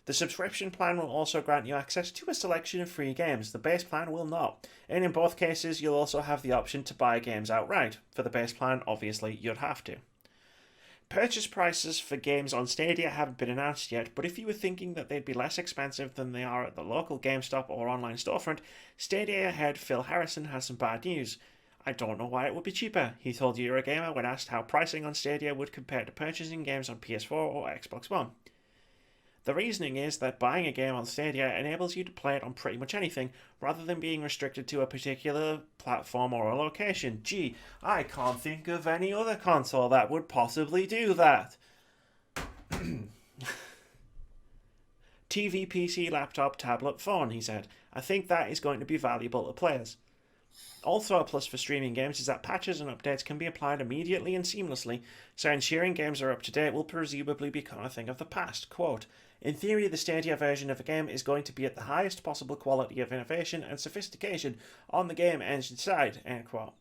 The subscription plan will also grant you access to a selection of free games. The base plan will not. And in both cases, you'll also have the option to buy games outright. For the base plan, obviously, you'd have to. Purchase prices for games on Stadia haven't been announced yet, but if you were thinking that they'd be less expensive than they are at the local GameStop or online storefront, Stadia head Phil Harrison has some bad news. I don't know why it would be cheaper, he told Eurogamer when asked how pricing on Stadia would compare to purchasing games on PS4 or Xbox One. The reasoning is that buying a game on Stadia enables you to play it on pretty much anything, rather than being restricted to a particular platform or a location. Gee, I can't think of any other console that would possibly do that. TV, PC, laptop, tablet, phone, he said. I think that is going to be valuable to players. Also a plus for streaming games is that patches and updates can be applied immediately and seamlessly, so ensuring games are up to date will presumably become a thing of the past. Quote, in theory, the Stadia version of a game is going to be at the highest possible quality of innovation and sophistication on the game engine side, end quote.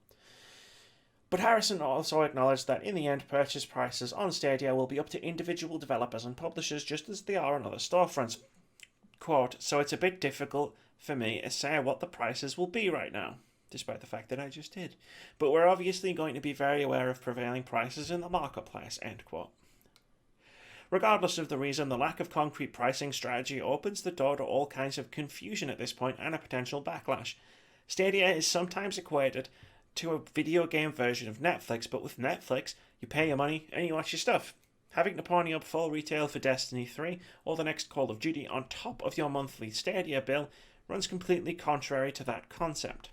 But Harrison also acknowledged that in the end, purchase prices on Stadia will be up to individual developers and publishers just as they are on other storefronts. Quote, so it's a bit difficult for me to say what the prices will be right now, despite the fact that I just did. But we're obviously going to be very aware of prevailing prices in the marketplace, end quote. Regardless of the reason, the lack of concrete pricing strategy opens the door to all kinds of confusion at this point and a potential backlash. Stadia is sometimes equated to a video game version of Netflix, but with Netflix, you pay your money and you watch your stuff. Having to pony up full retail for Destiny 3 or the next Call of Duty on top of your monthly Stadia bill runs completely contrary to that concept.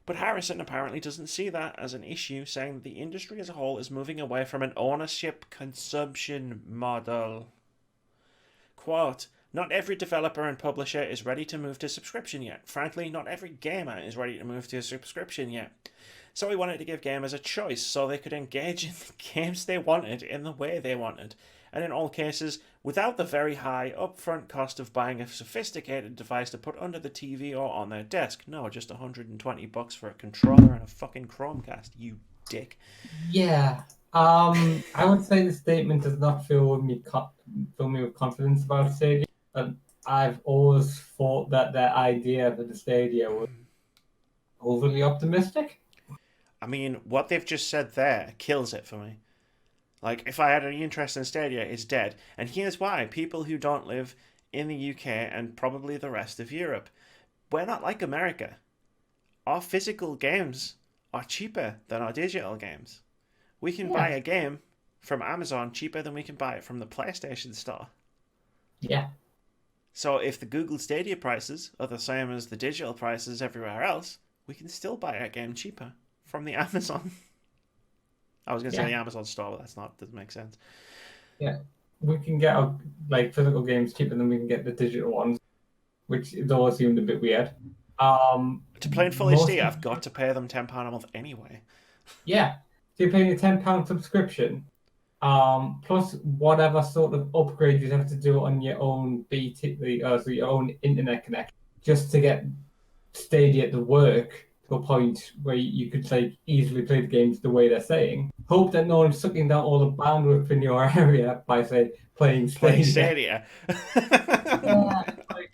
But Harrison apparently doesn't see that as an issue, saying that the industry as a whole is moving away from an ownership consumption model. Quote, not every developer and publisher is ready to move to subscription yet. Frankly, not every gamer is ready to move to a subscription yet. So we wanted to give gamers a choice so they could engage in the games they wanted in the way they wanted. And in all cases, without the very high upfront cost of buying a sophisticated device to put under the TV or on their desk. No, just $120 for a controller and a fucking Chromecast, you dick. Yeah. I would say the statement does not fill me with confidence about Stadia. I've always thought that their idea for the Stadia was overly optimistic. I mean, what they've just said there kills it for me. Like, if I had any interest in Stadia, it's dead. And here's why. People who don't live in the UK and probably the rest of Europe, we're not like America. Our physical games are cheaper than our digital games. We can buy a game from Amazon cheaper than we can buy it from the PlayStation Store. Yeah. So if the Google Stadia prices are the same as the digital prices everywhere else, we can still buy a game cheaper from the Amazon. I was going to say the Amazon store, but doesn't make sense. Yeah, we can get our physical games cheaper than we can get the digital ones, which is always seemed a bit weird. To play in full HD, I've got to pay them £10 a month anyway. Yeah, so you're paying a £10 subscription, plus whatever sort of upgrade you'd have to do on your own so your own internet connection, just to get Stadia to work to a point where you could like easily play the games the way they're saying. Hope that no one's sucking down all the bandwidth in your area by say playing Stadia. Yeah, like,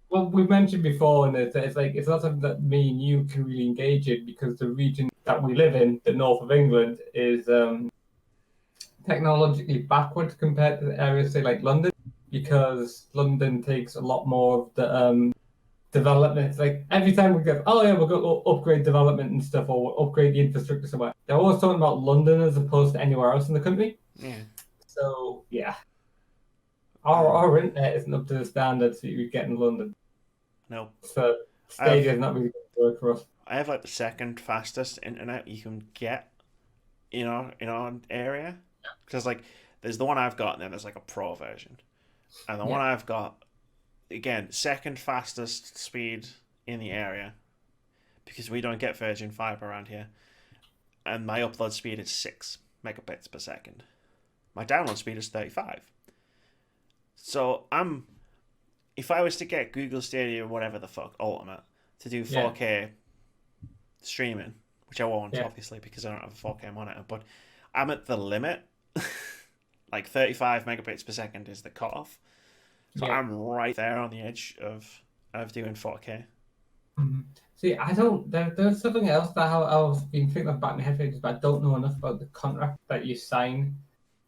well, we mentioned before, and it's like it's not something that me and you can really engage in because the region that we live in, the north of England, is technologically backward compared to the areas say like London, because London takes a lot more of the development. It's like every time we go, oh yeah, we'll go upgrade development and stuff, or we'll upgrade the infrastructure somewhere. They're always talking about London as opposed to anywhere else in the country. Yeah. So yeah, our internet isn't up to the standards that you get in London. No. So Stadia is not really going to work for us. I have like the second fastest internet you can get in our area, because like there's the one I've got, and then there's like a pro version, and the one I've got, again, second fastest speed in the area, because we don't get Virgin Fiber around here, and my upload speed is 6 megabits per second. My download speed is 35. So if I was to get Google Stadia or whatever the fuck Ultimate to do 4K streaming, which I won't obviously because I don't have a 4K monitor, but I'm at the limit. Like 35 megabits per second is the cutoff. So I'm right there on the edge of doing 4K. Mm-hmm. See, I don't. There's something else that I've been thinking about in my head for ages, but I don't know enough about the contract that you sign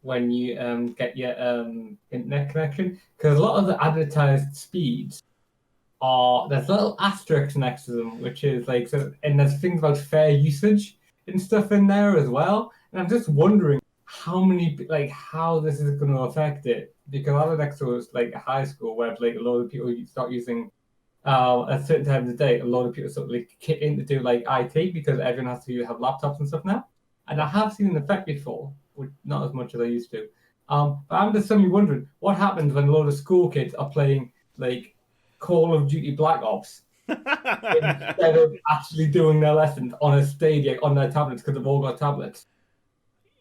when you get your internet connection, because a lot of the advertised speeds there's little asterisks next to them, which is like and there's things about fair usage and stuff in there as well. And I'm just wondering how this is going to affect it, because I live next to us like a high school where like a lot of people start using at certain times of the day. A lot of people sort of like kick in to do like IT because everyone has to have laptops and stuff now. And I have seen an effect before, but not as much as I used to. But I'm just suddenly wondering what happens when a lot of school kids are playing like Call of Duty Black Ops instead of actually doing their lessons on a Stadia on their tablets, because they've all got tablets.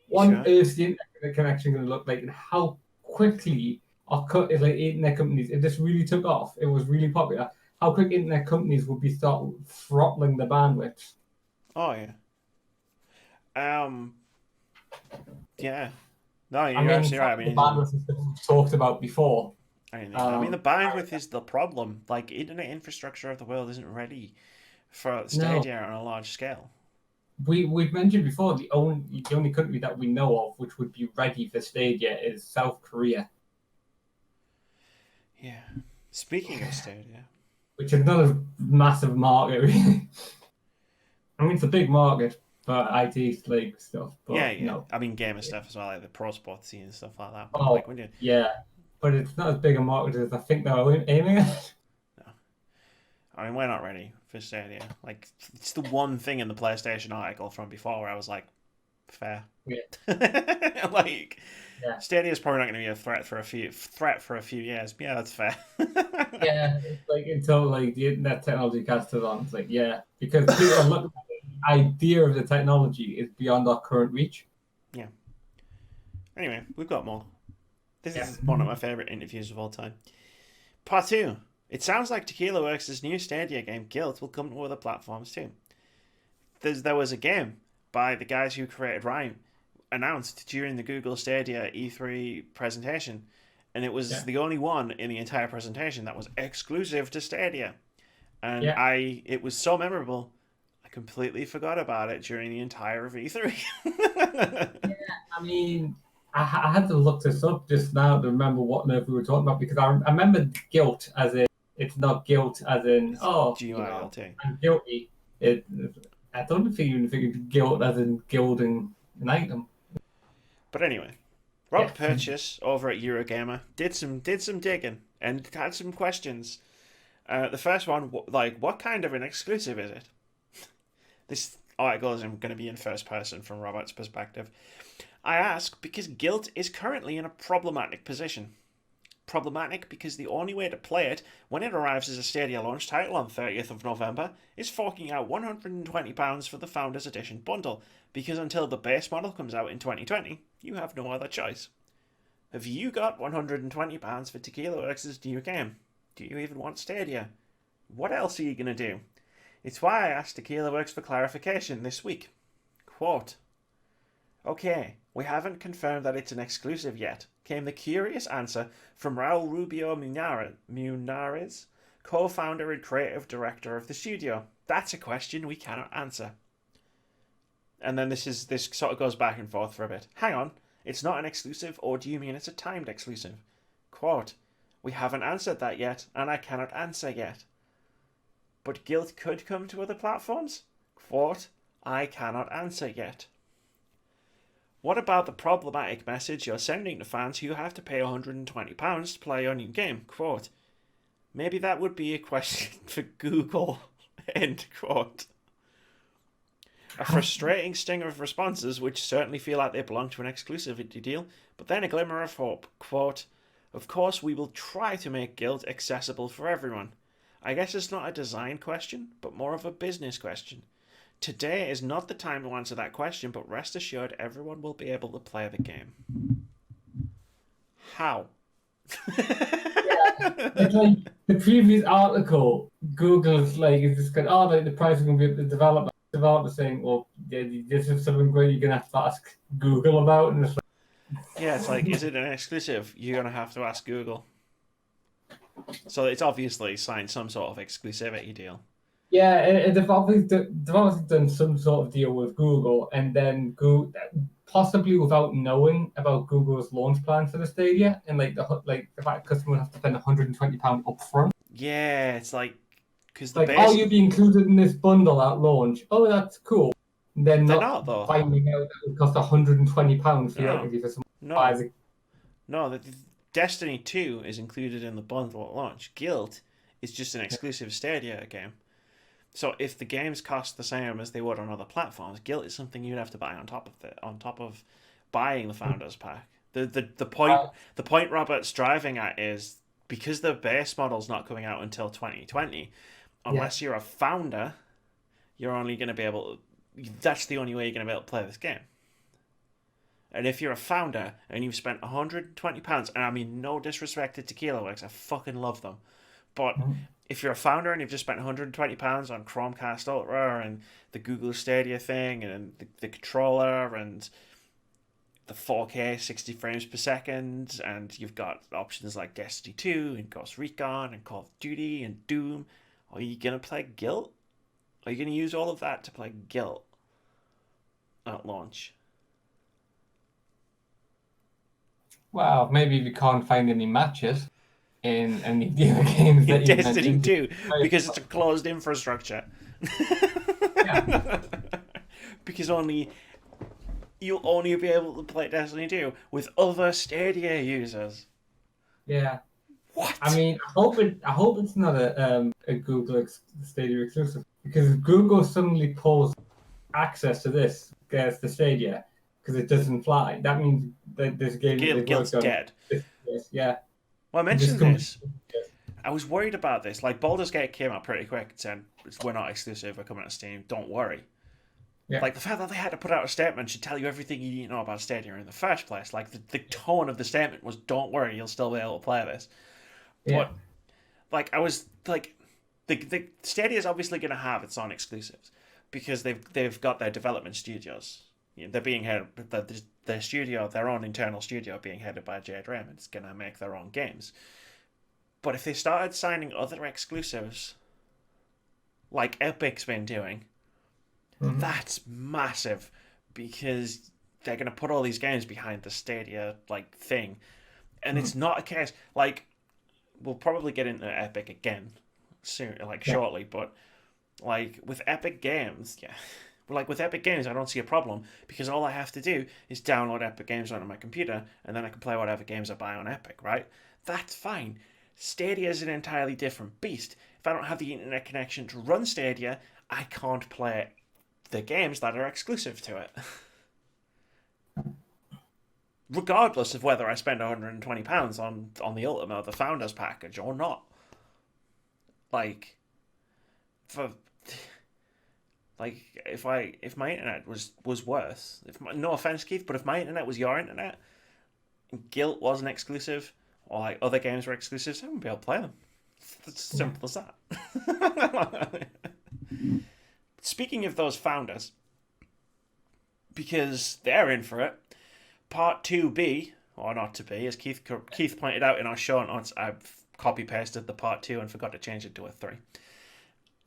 What on earth is the internet connection going to look like, and how quickly internet companies, if this really took off, it was really popular, how quick internet companies would start throttling the bandwidth? Oh yeah. Yeah. No, you're absolutely right. I mean, the bandwidth is we've talked about before. I mean, the bandwidth is the problem. Like, internet infrastructure of the world isn't ready for Stadia on a large scale. We've mentioned before the only country that we know of which would be ready for Stadia is South Korea. Yeah. Speaking of Stadia, which is not a massive market, really. I mean, it's a big market for IT like stuff. But no. I mean, gamer stuff as well, like the pro sports scene and stuff like that. But but it's not as big a market as I think they're aiming at. No. I mean, we're not ready for Stadia. Like, it's the one thing in the PlayStation article from before where I was like, fair. Yeah. Like, Stadia is probably not going to be a threat for a few years. Yeah, that's fair. Yeah, it's like until like the internet technology catches on. It's like because people are looking at the idea of the technology is beyond our current reach. Yeah. Anyway, we've got more. This is one of my favorite interviews of all time. Part 2. It sounds like Tequila Works' new Stadia game, Guilt, will come to other platforms too. There was a game by the guys who created Rhyme announced during the Google Stadia E3 presentation, and it was the only one in the entire presentation that was exclusive to Stadia. And it was so memorable, I completely forgot about it during the entire E3. I mean, I had to look this up just now to remember what on earth we were talking about, because I remember guilt as in, it's not guilt as in, G-I-L-T. I'm guilty. I don't think you even think guilt as in gilding an item. But anyway, Rob Purchase over at Eurogamer did some digging and had some questions. The first one, what kind of an exclusive is it? This article is going to be in first person from Robert's perspective. I ask because Guilt is currently in a problematic position. problematic because the only way to play it when it arrives as a Stadia launch title on 30th of November is forking out £120 for the Founders Edition bundle, because until the base model comes out in 2020, you have no other choice. Have you got £120 for Tequila Works' new game? Do you even want Stadia? What else are you going to do? It's why I asked Tequila Works for clarification this week. Quote, "Okay, we haven't confirmed that it's an exclusive yet," came the curious answer from Raul Rubio Munares, co-founder and creative director of the studio. "That's a question we cannot answer." And then this sort of goes back and forth for a bit. "Hang on, it's not an exclusive, or do you mean it's a timed exclusive?" Quote, "We haven't answered that yet, and I cannot answer yet." "But Guild could come to other platforms?" Quote, "I cannot answer yet." What about the problematic message you're sending to fans who have to pay £120 to play your new game? Quote, "Maybe that would be a question for Google." End quote. A frustrating string of responses which certainly feel like they belong to an exclusivity deal, but then a glimmer of hope. Quote, "Of course we will try to make Guild accessible for everyone. I guess it's not a design question, but more of a business question. Today is not the time to answer that question, but rest assured everyone will be able to play the game." How? It's like the previous article, Google's like, it's just going, oh, like the price is going to be the developer saying, well, yeah, this is something great you're going to have to ask Google about. And it's like, Yeah, it's like, is it an exclusive? You're going to have to ask Google. So it's obviously signed some sort of exclusivity deal. yeah, they've obviously done some sort of deal with Google, and then Google, possibly without knowing about Google's launch plan for the Stadia, and like the fact customers have to spend £120 up front. Yeah, it's like, because the Like, base... oh, you'll be included in this bundle at launch. Oh, that's cool. And then They're not not, though. finding out that it would cost £120 theoretically for someone to buy the... No, the Destiny 2 is included in the bundle at launch. Guild is just an exclusive Stadia game. So if the games cost the same as they would on other platforms, Guild is something you'd have to buy on top of buying the Founders Pack. The point Robert's driving at is, because the base model's not coming out until 2020, unless you're a founder, you're only going to be able to... That's the only way you're going to be able to play this game. And if you're a founder and you've spent £120, and I mean no disrespect to Tequila Works, I fucking love them, but if you're a founder and you've just spent £120 on Chromecast Ultra and the Google Stadia thing and the controller and the 4K 60 frames per second, and you've got options like Destiny 2 and Ghost Recon and Call of Duty and Doom, are you going to play Guild? Are you going to use all of that to play Guild at launch? Well, maybe if you can't find any matches in any of the other games that you Destiny mentioned. 2, because it's a closed infrastructure. Yeah. Because you'll only be able to play Destiny 2 with other Stadia users. Yeah. What? I mean, I hope it's not a Google Stadia exclusive, because if Google suddenly pulls access to this, gets the Stadia, because it doesn't fly, that means that this game Guild's dead. Yeah. Well, I mentioned this. I was worried about this. Like, Baldur's Gate came out pretty quick and said, we're not exclusive, we're coming to Steam, don't worry. Yeah. Like, the fact that they had to put out a statement should tell you everything you need to know about Stadia in the first place. Like, the tone of the statement was, don't worry, you'll still be able to play this. Yeah. But, like, I was, like, the Stadia is obviously going to have its own exclusives, because they've got their development studios. You know, they're being headed, their studio, their own internal studio being headed by Jade Raymond. It's going to make their own games. But if they started signing other exclusives, like Epic's been doing, that's massive, because they're going to put all these games behind the Stadia like thing. And it's not a case, like, we'll probably get into Epic again soon, like shortly, but like with Epic Games, with Epic Games, I don't see a problem, because all I have to do is download Epic Games onto my computer, and then I can play whatever games I buy on Epic, right? That's fine. Stadia is an entirely different beast. If I don't have the internet connection to run Stadia, I can't play the games that are exclusive to it. regardless of whether I spend £120 on the Ultimate or the Founders package or not. Like, for if my internet was worse, no offense, Keith, but if my internet was your internet, Guilt wasn't exclusive, or like other games were exclusives, I wouldn't be able to play them. It's as simple as that. Speaking of those Founders, because they're in for it, Part 2B, or not to be, as Keith pointed out in our show notes, I've copy pasted the Part 2 and forgot to change it to a 3.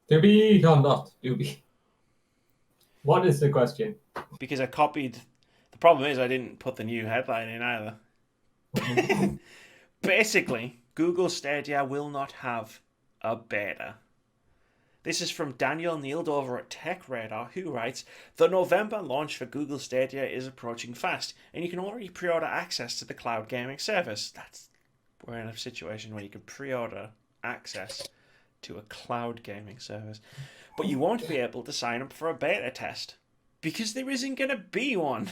To be or not to be? What is the question? Because I copied. The problem is I didn't put the new headline in either. Basically, Google Stadia will not have a beta. This is from Daniel Neild over at Tech Radar, who writes, the November launch for Google Stadia is approaching fast, and you can already pre-order access to the cloud gaming service. We're in a situation where you can pre-order access to a cloud gaming service. But you won't be able to sign up for a beta test, because there isn't going to be one.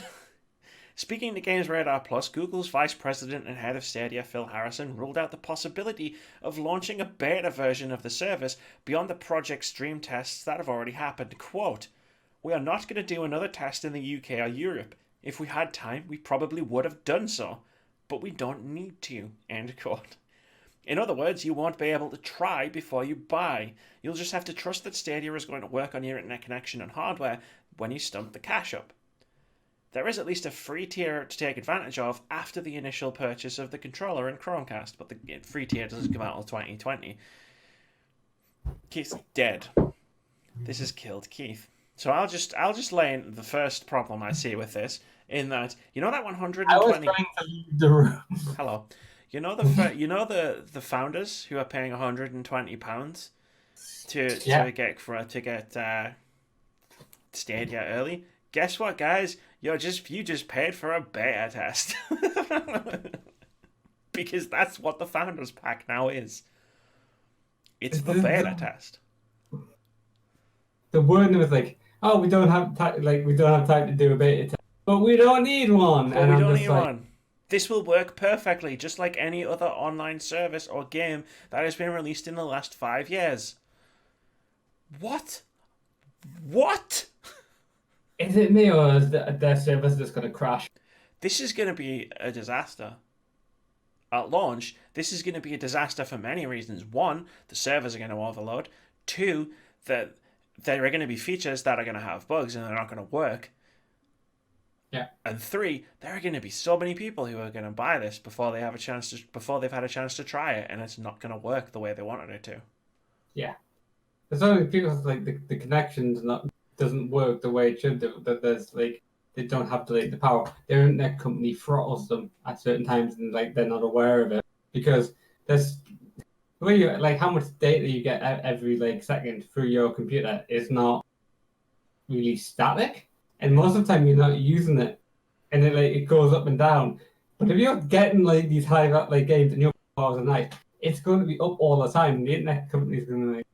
Speaking to Games Radar Plus, Google's Vice President and Head of Stadia, Phil Harrison, ruled out the possibility of launching a beta version of the service beyond the project stream tests that have already happened. Quote, we are not going to do another test in the UK or Europe. If we had time, we probably would have done so, but we don't need to, end quote. In other words, you won't be able to try before you buy. You'll just have to trust that Stadia is going to work on your internet connection and hardware when you stump the cash up. There is at least a free tier to take advantage of after the initial purchase of the controller and Chromecast, but the free tier doesn't come out until 2020. Keith's dead. This has killed Keith. So I'll just lay in the first problem I see with this, in that that 120. I was trying to leave the room. Hello. The founders who are paying £120 to get Stadia early. Guess what, guys? You just paid for a beta test. Because that's what the Founders Pack now is. It's the beta test. The word was like, oh, we don't have time to do a beta test, but we don't need one. One. This will work perfectly, just like any other online service or game that has been released in the last 5 years. What? Is it me, or is their service just going to crash? This is going to be a disaster. At launch, this is going to be a disaster for many reasons. One, the servers are going to overload. Two, that there are going to be features that are going to have bugs and they're not going to work. Yeah. And three, there are going to be so many people who are going to buy this before they've had a chance to try it, and it's not going to work the way they wanted it to. Yeah. There's only people like the connections doesn't work the way it should do. That there's they don't have the power. Their internet company throttles them at certain times, and they're not aware of it, because there's the way you how much data you get every second through your computer is not really static, and most of the time you're not using it, and it goes up and down. But if you're getting these high games and you're hours a night, it's going to be up all the time. The internet company is going to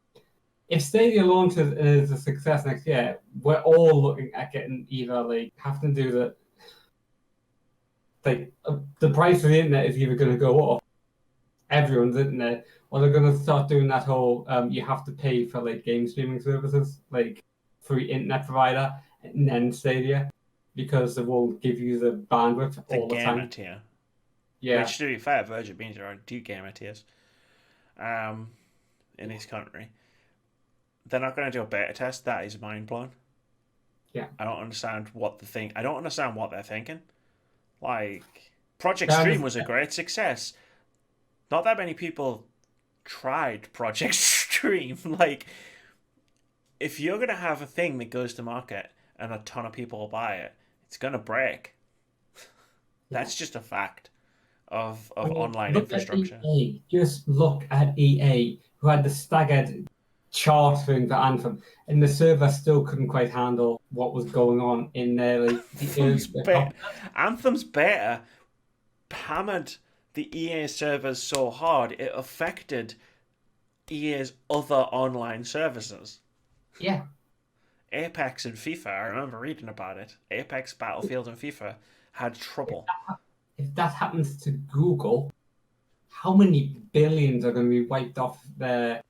if Stadia launches and is a success next year, we're all looking at getting either having to do the price of the internet is either going to go up, everyone's internet, or they're going to start doing that whole you have to pay for game streaming services through internet provider and then Stadia, because they won't give you the bandwidth all the time. Tier. Yeah. Which, to be fair, Virgin Means there are 2 gamer tiers in this country. They're not going to do a beta test. That is mind blown. Yeah. I don't understand what they're thinking. Project Stream was a great success. Not that many people tried Project Stream. If you're going to have a thing that goes to market and a ton of people will buy it, it's going to break. That's just a fact of online infrastructure. EA. Just look at EA, who had the staggered chart thing for Anthem, and the server still couldn't quite handle what was going on in there. Anthem's beta hammered the EA servers so hard it affected EA's other online services. Yeah. Apex and FIFA, I remember reading about it. Apex, Battlefield, and FIFA had trouble. if that happens to Google, how many billions are going to be wiped off their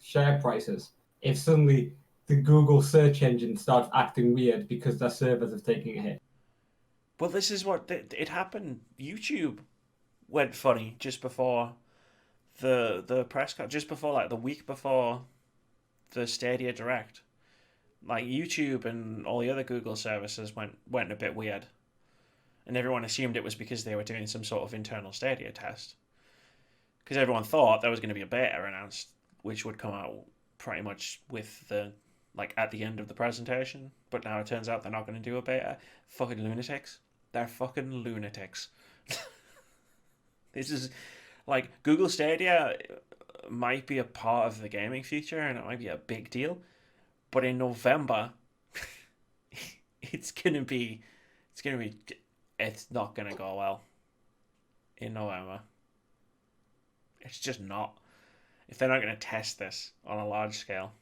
share prices if suddenly the Google search engine starts acting weird because their servers are taking a hit? Well, this is what it happened. YouTube went funny just before the press cut, just before like the week before the Stadia Direct. Like YouTube and all the other Google services went a bit weird, and everyone assumed it was because they were doing some sort of internal Stadia test. Because everyone thought there was going to be a beta announced, which would come out pretty much with the like at the end of the presentation. But now it turns out they're not going to do a beta. Fucking lunatics. They're fucking lunatics. This is like Google Stadia might be a part of the gaming future and it might be a big deal, but in November, it's not gonna go well. In November, it's just not. If they're not gonna test this on a large scale,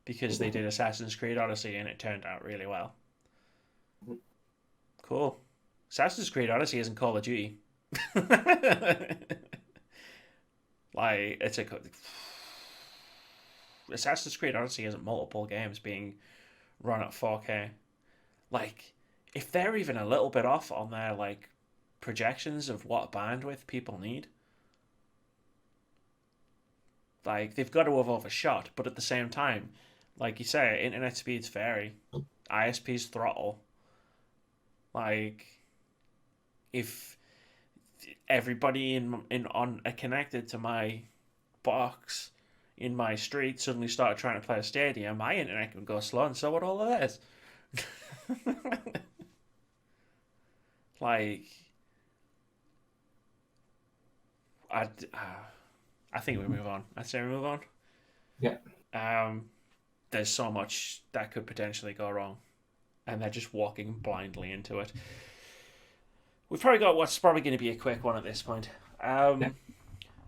because they did Assassin's Creed Odyssey and it turned out really well. Cool. Assassin's Creed Odyssey isn't Call of Duty. Like it's a Assassin's Creed Odyssey isn't multiple games being run at 4K. Like if they're even a little bit off on their like projections of what bandwidth people need, like they've got to have overshot. But at the same time, like you say, internet speeds vary, ISPs throttle. Like if everybody in on connected to my box in my street suddenly started trying to play a Stadia, my internet would go slow, and so would all of this. Like, I think we move on. I'd say we move on. Yeah. There's so much that could potentially go wrong, and they're just walking blindly into it. We've probably got what's probably going to be a quick one at this point.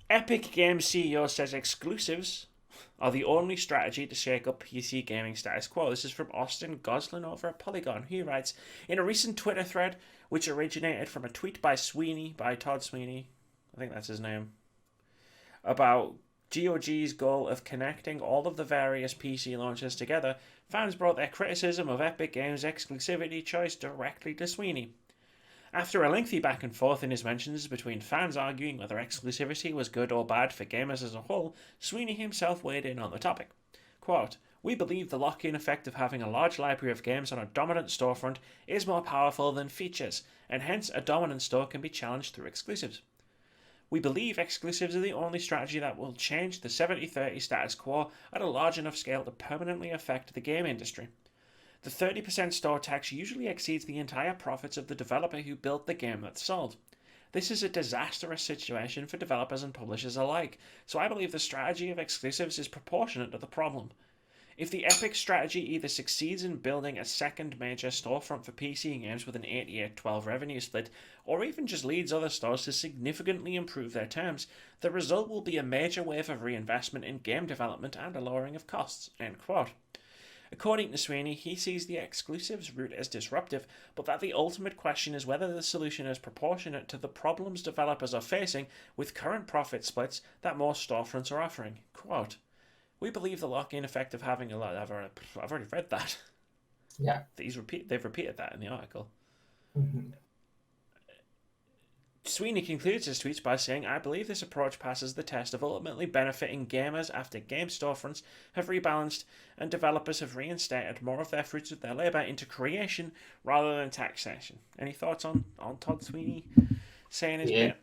Epic Games CEO says exclusives are the only strategy to shake up PC gaming status quo. This is from Austin Goslin over at Polygon. He writes, in a recent Twitter thread, which originated from a tweet by Todd Sweeney, I think that's his name, about GOG's goal of connecting all of the various PC launches together, fans brought their criticism of Epic Games' exclusivity choice directly to Sweeney. After a lengthy back and forth in his mentions between fans arguing whether exclusivity was good or bad for gamers as a whole, Sweeney himself weighed in on the topic. Quote, we believe the lock-in effect of having a large library of games on a dominant storefront is more powerful than features, and hence a dominant store can be challenged through exclusives. We believe exclusives are the only strategy that will change the 70-30 status quo at a large enough scale to permanently affect the game industry. The 30% store tax usually exceeds the entire profits of the developer who built the game that's sold. This is a disastrous situation for developers and publishers alike, so I believe the strategy of exclusives is proportionate to the problem. If the Epic strategy either succeeds in building a second major storefront for PC games with an 88-12 revenue split, or even just leads other stores to significantly improve their terms, the result will be a major wave of reinvestment in game development and a lowering of costs. End quote. According to Sweeney, he sees the exclusives route as disruptive, but that the ultimate question is whether the solution is proportionate to the problems developers are facing with current profit splits that most storefronts are offering. Quote, we believe the lock-in effect of having a lot... I've already read that. Yeah. They've repeated that in the article. Mm-hmm. Sweeney concludes his tweets by saying, I believe this approach passes the test of ultimately benefiting gamers after game storefronts have rebalanced and developers have reinstated more of their fruits of their labour into creation rather than taxation. Any thoughts on Todd Sweeney saying his bit?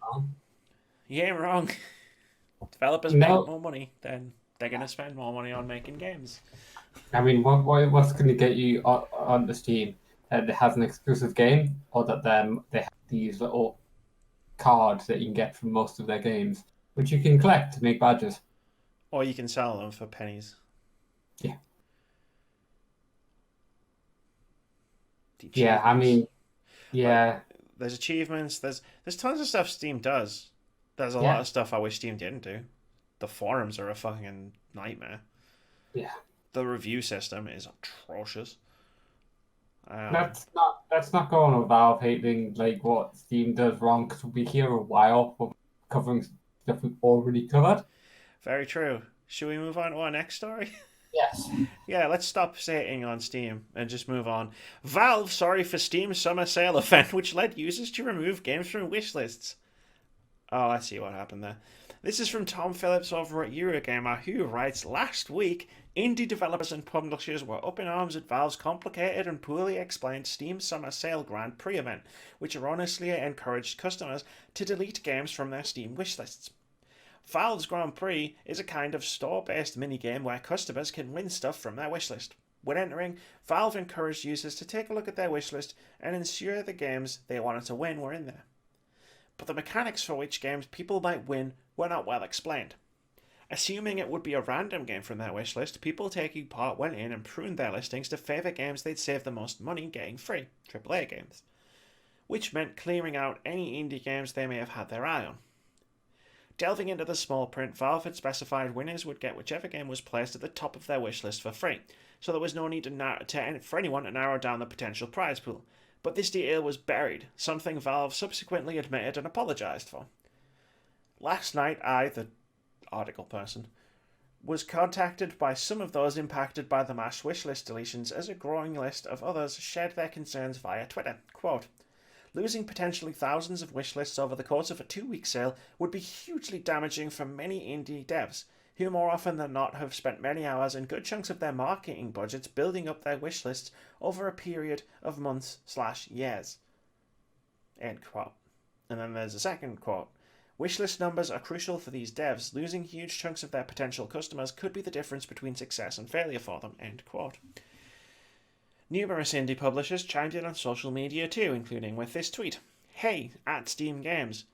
He ain't wrong. Developers make more money, then they're going to spend more money on making games. I mean, what's going to get you on the Steam? That it has an exclusive game, or that they have these little cards that you can get from most of their games, which you can collect to make badges. Or you can sell them for pennies. Yeah. Yeah, I mean, yeah. Like, there's achievements. There's tons of stuff Steam does. There's a lot of stuff I wish Steam didn't do. The forums are a fucking nightmare. Yeah. The review system is atrocious. Let's not go on about hating like what Steam does wrong because we'll be here a while for covering stuff we've already covered. Very true. Should we move on to our next story? Yes. Yeah, let's stop hating on Steam and just move on. Valve sorry for Steam summer sale event, which led users to remove games from wish lists. Oh, I see what happened there. This is from Tom Phillips over at Eurogamer, who writes, last week, indie developers and publishers were up in arms at Valve's complicated and poorly explained Steam Summer Sale Grand Prix event, which erroneously encouraged customers to delete games from their Steam wishlists. Valve's Grand Prix is a kind of store-based minigame where customers can win stuff from their wishlist. When entering, Valve encouraged users to take a look at their wishlist and ensure the games they wanted to win were in there. But the mechanics for which games people might win were not well explained. Assuming it would be a random game from their wishlist, people taking part went in and pruned their listings to favour games they'd save the most money getting free, AAA games, which meant clearing out any indie games they may have had their eye on. Delving into the small print, Valve had specified winners would get whichever game was placed at the top of their wishlist for free, so there was no need for anyone to narrow down the potential prize pool. But this detail was buried, something Valve subsequently admitted and apologised for. Last night, I, the article person, was contacted by some of those impacted by the mass wishlist deletions as a growing list of others shared their concerns via Twitter. Quote, losing potentially thousands of wishlists over the course of a 2-week sale would be hugely damaging for many indie devs, who more often than not have spent many hours and good chunks of their marketing budgets building up their wishlists over a period of months/years. End quote. And then there's a second quote. Wishlist numbers are crucial for these devs. Losing huge chunks of their potential customers could be the difference between success and failure for them. End quote. Numerous indie publishers chimed in on social media too, including with this tweet. Hey, at Steam Games.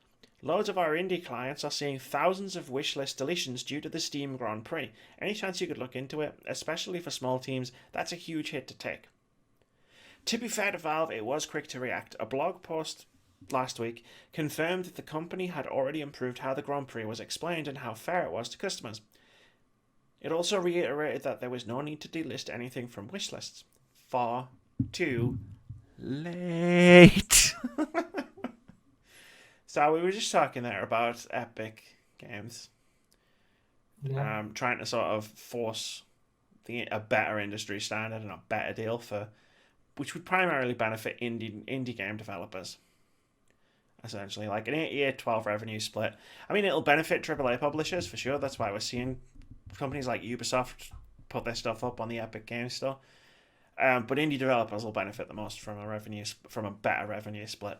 Loads of our indie clients are seeing thousands of wishlist deletions due to the Steam Grand Prix. Any chance you could look into it, especially for small teams, that's a huge hit to take. To be fair to Valve, it was quick to react. A blog post last week confirmed that the company had already improved how the Grand Prix was explained and how fair it was to customers. It also reiterated that there was no need to delist anything from wishlists. Far too late. So we were just talking there about Epic Games, trying to sort of force a better industry standard and a better deal which would primarily benefit indie game developers. Essentially, like an 88-12 revenue split. I mean, it'll benefit AAA publishers for sure. That's why we're seeing companies like Ubisoft put their stuff up on the Epic Games Store. But indie developers will benefit the most from a better revenue split.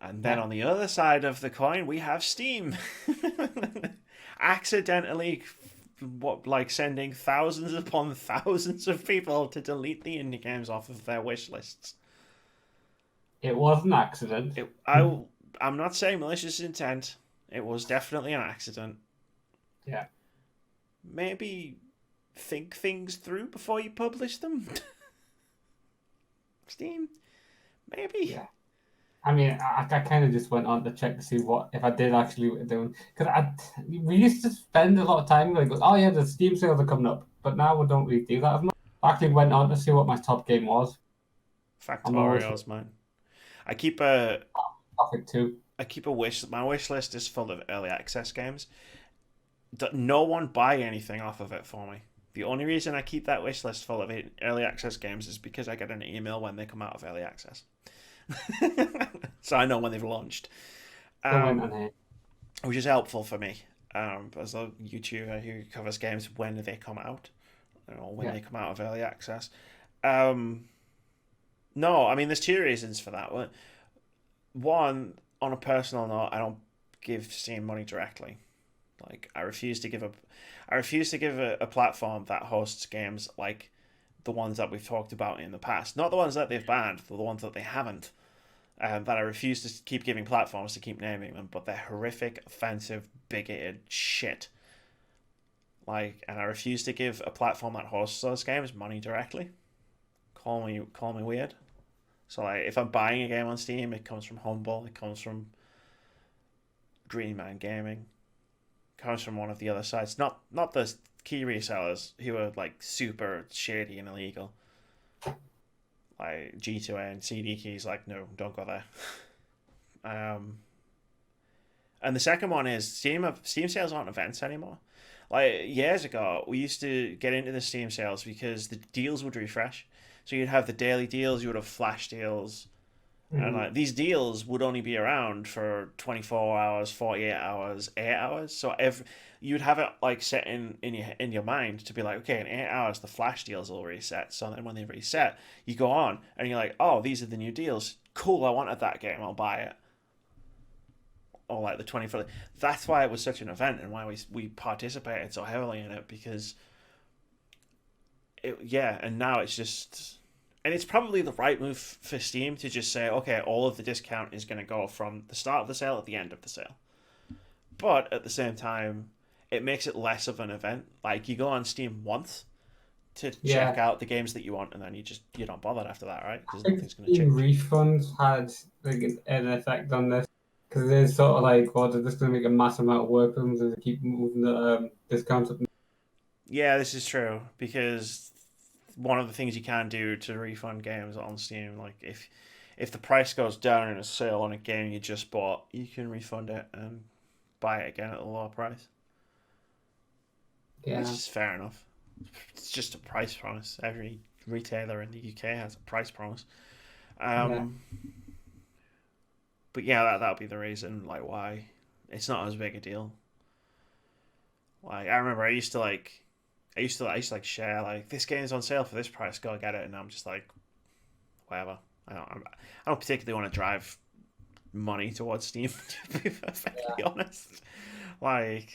And then on the other side of the coin, we have Steam. Accidentally, sending thousands upon thousands of people to delete the indie games off of their wish lists. It was an accident. I'm not saying malicious intent. It was definitely an accident. Yeah. Maybe think things through before you publish them. Steam? Maybe. Yeah. I mean, I kind of just went on to check to see if I did actually do, because we used to spend a lot of time like, oh yeah, the Steam sales are coming up, but now we don't really do that as much. I actually went on to see what my top game was. Factorio's mine. I keep a wish. My wish list is full of early access games. No one buy anything off of it for me. The only reason I keep that wish list full of early access games is because I get an email when they come out of early access. So I know when they've launched, which is helpful for me as a YouTuber who covers games when they come out, when they come out of early access. No, I mean there's two reasons for that. One, on a personal note, I don't give Steam money directly. Like I refuse to give a platform that hosts games like the ones that we've talked about in the past, not the ones that they've banned, but the ones that they haven't. That I refuse to keep giving platforms to keep naming them, but they're horrific, offensive, bigoted shit. And I refuse to give a platform that hosts those games money directly. Call me weird. So if I'm buying a game on Steam, it comes from Humble, it comes from Green Man Gaming, it comes from one of the other sites. Not the key resellers who are super shady and illegal. like G2A and CD keys. Like, no, don't go there. And the second one is Steam sales aren't events anymore. Like years ago, we used to get into the Steam sales because the deals would refresh. So you'd have the daily deals, you would have flash deals, and like these deals would only be around for 24 hours, 48 hours, 8 hours. So you'd have it like set in your mind to be like, okay, in 8 hours the flash deals will reset. So then when they reset, you go on and you're like, oh, these are the new deals. Cool, I wanted that game, I'll buy it. Or like the 24. That's why it was such an event and why we participated so heavily in it, because and now it's just, and it's probably the right move for Steam to just say, okay, all of the discount is going to go from the start of the sale at the end of the sale. But at the same time, it makes it less of an event. Like, you go on Steam once to check out the games that you want, and then you don't bother after that, right? Because nothing's going to change. Refunds had like an effect on this, because they're sort of like, well, they're just going to make a massive amount of work for them to keep moving the discounts up. Yeah, this is true, because one of the things you can do to refund games on Steam, like if the price goes down in a sale on a game you just bought, you can refund it and buy it again at a lower price. Yeah. Which is fair enough. It's just a price promise. Every retailer in the UK has a price promise. But yeah, that'll be the reason like why it's not as big a deal. Like, I remember I used to share like, this game's on sale for this price, go get it, and I'm just like, whatever. I don't particularly want to drive money towards Steam, to be perfectly honest. Like,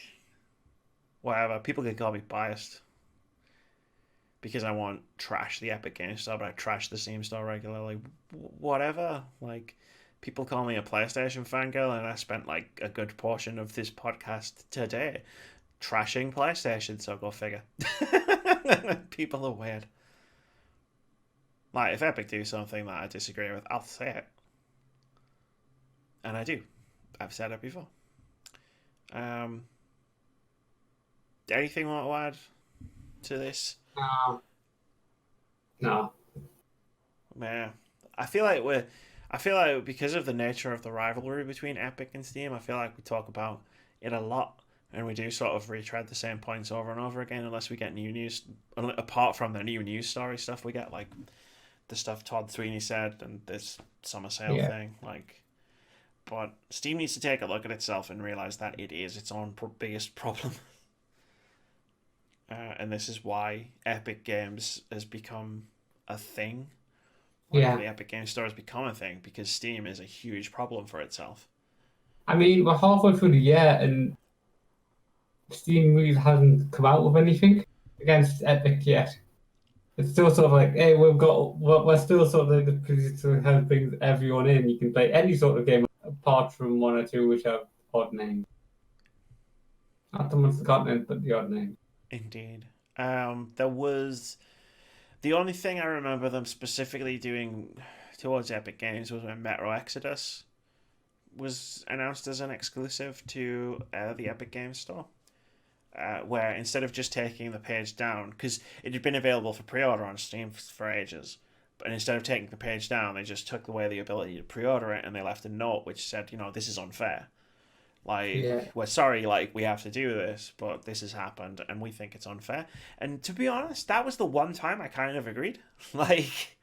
whatever. People can call me biased because I won't trash the Epic Games Store, but I trash the Steam Store regularly. Whatever. Like, people call me a PlayStation fangirl, and I spent like a good portion of this podcast today trashing PlayStation, so go figure. People are weird. Like, if Epic do something that I disagree with, I'll say it. And I do. I've said it before. Anything you want to add to this? No. Man, I feel like because of the nature of the rivalry between Epic and Steam, I feel like we talk about it a lot, and we do sort of retread the same points over and over again, unless we get new news. Apart from the new news story stuff we get, like the stuff Todd Sweeney said and this summer sale thing, like. But Steam needs to take a look at itself and realize that it is its own biggest problem. And this is why Epic Games has become a thing. Like, the Epic Games Store has become a thing because Steam is a huge problem for itself. I mean, we're halfway through the year and Steam really hasn't come out with anything against Epic yet. It's still sort of like, hey, we're still sort of the position to have brings everyone in. You can play any sort of game apart from one or two which have odd names. Not the ones continent, but the odd names. Indeed. There was the only thing I remember them specifically doing towards Epic Games was when Metro Exodus was announced as an exclusive to the Epic Games Store. Where instead of just taking the page down, because it had been available for pre-order on Steam for ages, but instead of taking the page down, they just took away the ability to pre-order it, and they left a note which said, this is unfair. Like, we're sorry, like, we have to do this, but this has happened, and we think it's unfair. And to be honest, that was the one time I kind of agreed. Like,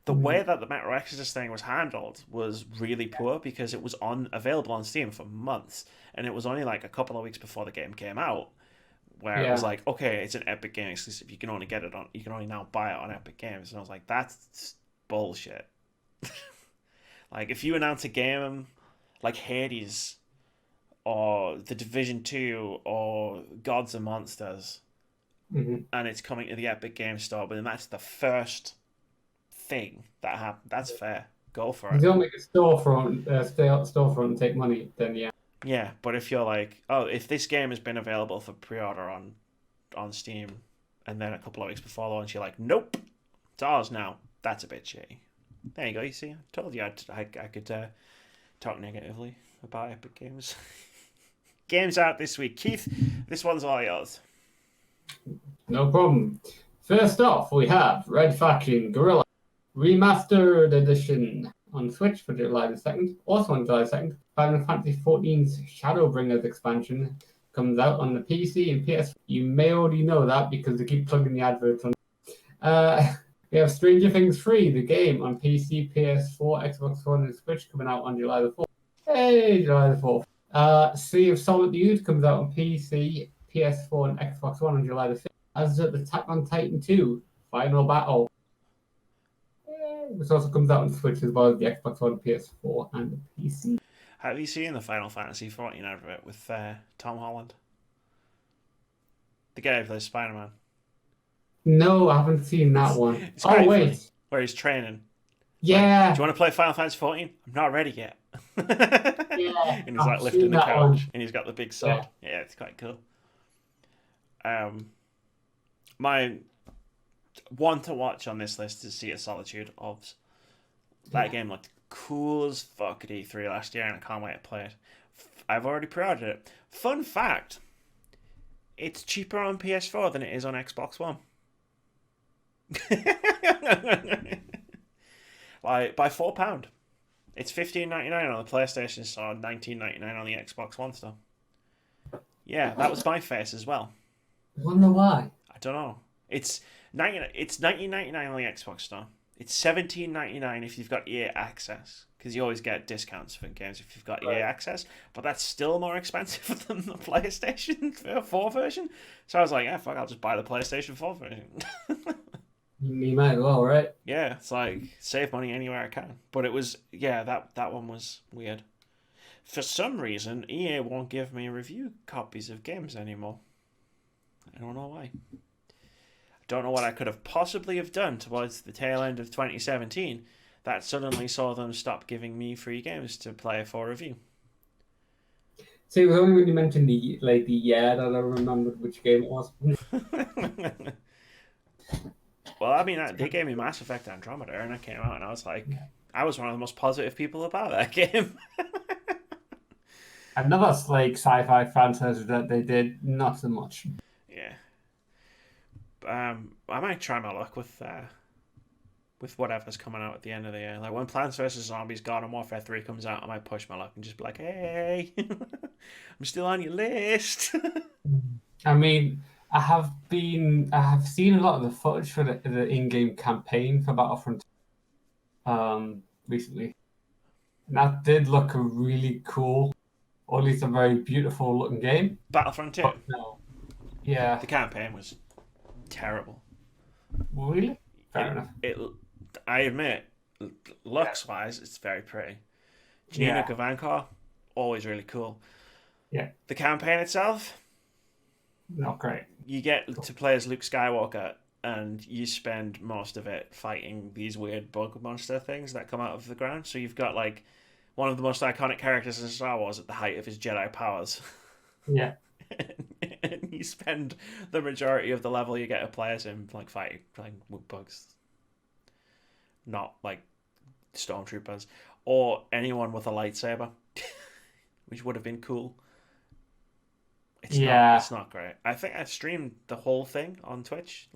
the way that the Metro Exodus thing was handled was really poor, because it was available on Steam for months, and it was only like a couple of weeks before the game came out, where it was like, okay, it's an Epic Game exclusive, you can only now buy it on Epic Games. And I was like, that's bullshit. Like, if you announce a game like Hades or The Division 2 or Gods and Monsters, and it's coming to the Epic Game Store, but then that's the first thing that happened, that's fair. Go for it. If you don't make a storefront and take money, then yeah. Yeah, but if you're like, oh, if this game has been available for pre-order on Steam, and then a couple of weeks before launch, you're like, nope, it's ours now. That's a bit shitty. There you go. You see, I told you I could talk negatively about Epic Games. Games out this week, Keith. This one's all yours. No problem. First off, we have Red Faction Guerrilla. Remastered Edition on Switch for July the 2nd. Also on July 2nd, Final Fantasy XIV's Shadowbringers expansion comes out on the PC and PS. You may already know that because they keep plugging the adverts on. We have Stranger Things 3, the game, on PC, PS4, Xbox One, and Switch coming out on July the 4th. Hey, July the 4th. Sea of Solitude comes out on PC, PS4, and Xbox One on July the 5th. As does Attack on Titan 2, Final Battle. Which also comes out on Switch as well as the Xbox One, PS4, and the PC. Have you seen the Final Fantasy 14 advert with Tom Holland? The guy who plays Spider-Man. No, I haven't seen that one. It's quite wait. funny, where he's training. Yeah. Like, do you want to play Final Fantasy 14? I'm not ready yet. Yeah. And he's like lifting the couch, one. and he's got the big sword. Yeah, it's quite cool. My one to watch on this list is Sea of Solitude. That game looked cool as fuck at E3 last year, and I can't wait to play it. I've already pre-ordered it. Fun fact: it's cheaper on PS4 than it is on Xbox One. Like by £4. It's $15.99 on the PlayStation Store, $19.99 on the Xbox One store. Yeah, that was my face as well. I wonder why. I don't know. It's $19.99 on the Xbox Store. It's $17.99 if you've got EA Access, because you always get discounts for games if you've got EA Access. But that's still more expensive than the PlayStation 4 version. So I was like, yeah, fuck, I'll just buy the PlayStation 4 version. You might as well, right? Yeah, it's like save money anywhere I can. But it was, yeah, that one was weird. For some reason, EA won't give me review copies of games anymore. I don't know why. I don't know what I could have possibly have done towards the tail end of 2017 that suddenly saw them stop giving me free games to play for review. See, it was only when you mentioned the year that I remembered which game it was. Well, I mean, they gave me Mass Effect Andromeda, and it came out, and I was like, I was one of the most positive people about that game. Another sci-fi franchise that they did not so much. Yeah. I might try my luck with whatever's coming out at the end of the year. Like when Plants vs Zombies Garden Warfare 3 comes out, I might push my luck and just be like, hey, I'm still on your list. I mean, I have seen a lot of the footage for the in-game campaign for Battlefront recently. And that did look really cool, or at least a very beautiful looking game. Battlefront 2? No. Yeah. The campaign was terrible. Really? Fair enough. I admit, looks-wise, it's very pretty. Janina Gavankar, always really cool. Yeah. The campaign itself? Not great. You get to play as Luke Skywalker, and you spend most of it fighting these weird bug monster things that come out of the ground. So you've got like one of the most iconic characters in Star Wars at the height of his Jedi powers. Yeah. And you spend the majority of the level you get to play as him like fighting bugs. Not like stormtroopers or anyone with a lightsaber, which would have been cool. It's not great. I think I streamed the whole thing on Twitch.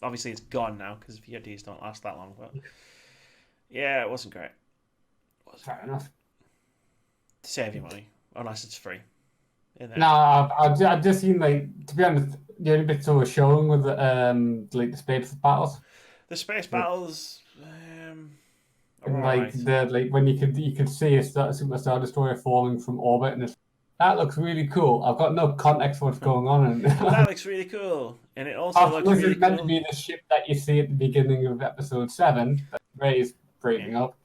Obviously it's gone now because VODs don't last that long. But yeah, it wasn't great. Fair enough. To save you money, unless it's free. No, I've just seen to be honest, the only bits that were showing with the space battles. The space battles. And when you could see a Super Star Destroyer falling from orbit, and that looks really cool. I've got no context for what's going on, and that looks really cool. And it also looks really cool. Meant to be the ship that you see at the beginning of episode 7 that Rey's bringing up.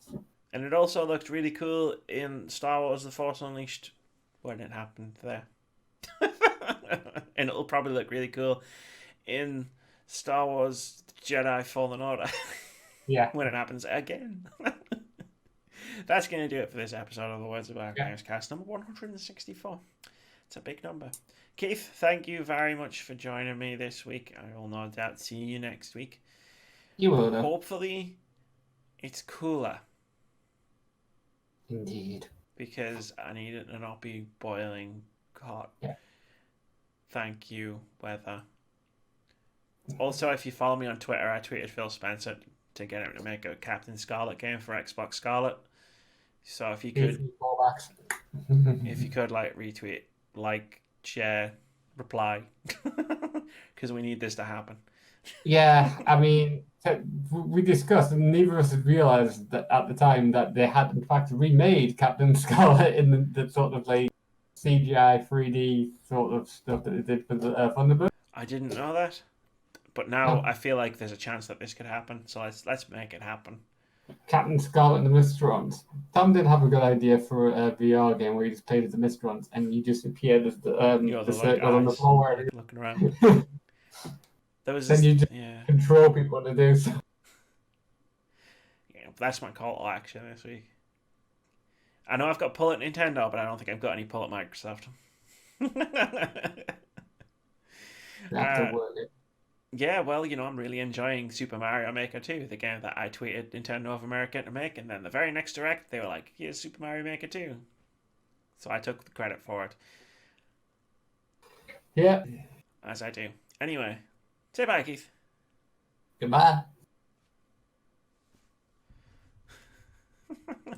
And it also looked really cool in Star Wars: The Force Unleashed when it happened there. And it'll probably look really cool in Star Wars Jedi Fallen Order. Yeah. When it happens again. That's going to do it for this episode of the Words of Our Gamescast, number 164. It's a big number. Keith, thank you very much for joining me this week. I will no doubt see you next week. You will, though. Hopefully, it's cooler. Indeed. Because I need it to not be boiling hot. Yeah. Thank you, weather. Also, if you follow me on Twitter, I tweeted Phil Spencer. to get him to make a Captain Scarlet game for Xbox Scarlet. So if you could, like retweet, like, share, reply, because we need this to happen. Yeah, I mean, we discussed, and neither of us had realized that at the time that they had in fact remade Captain Scarlet in the sort of like CGI 3D sort of stuff that they did for the Thunderbird. I didn't know that, but now I feel like there's a chance that this could happen. So let's make it happen. Captain Scarlet and the Mysterons. Tom did have a good idea for a VR game where you just played as the Mysterons and you just appeared as the circle on the floor. Like, looking around. There was then you just control people to do so. Yeah, that's my call to action this week. I know I've got pull at Nintendo, but I don't think I've got any pull at Microsoft. Yeah, well, I'm really enjoying Super Mario Maker 2, the game that I tweeted Nintendo of America to make, and then the very next Direct, they were like, here's Super Mario Maker 2. So I took the credit for it. Yeah. As I do. Anyway, say bye, Keith. Goodbye.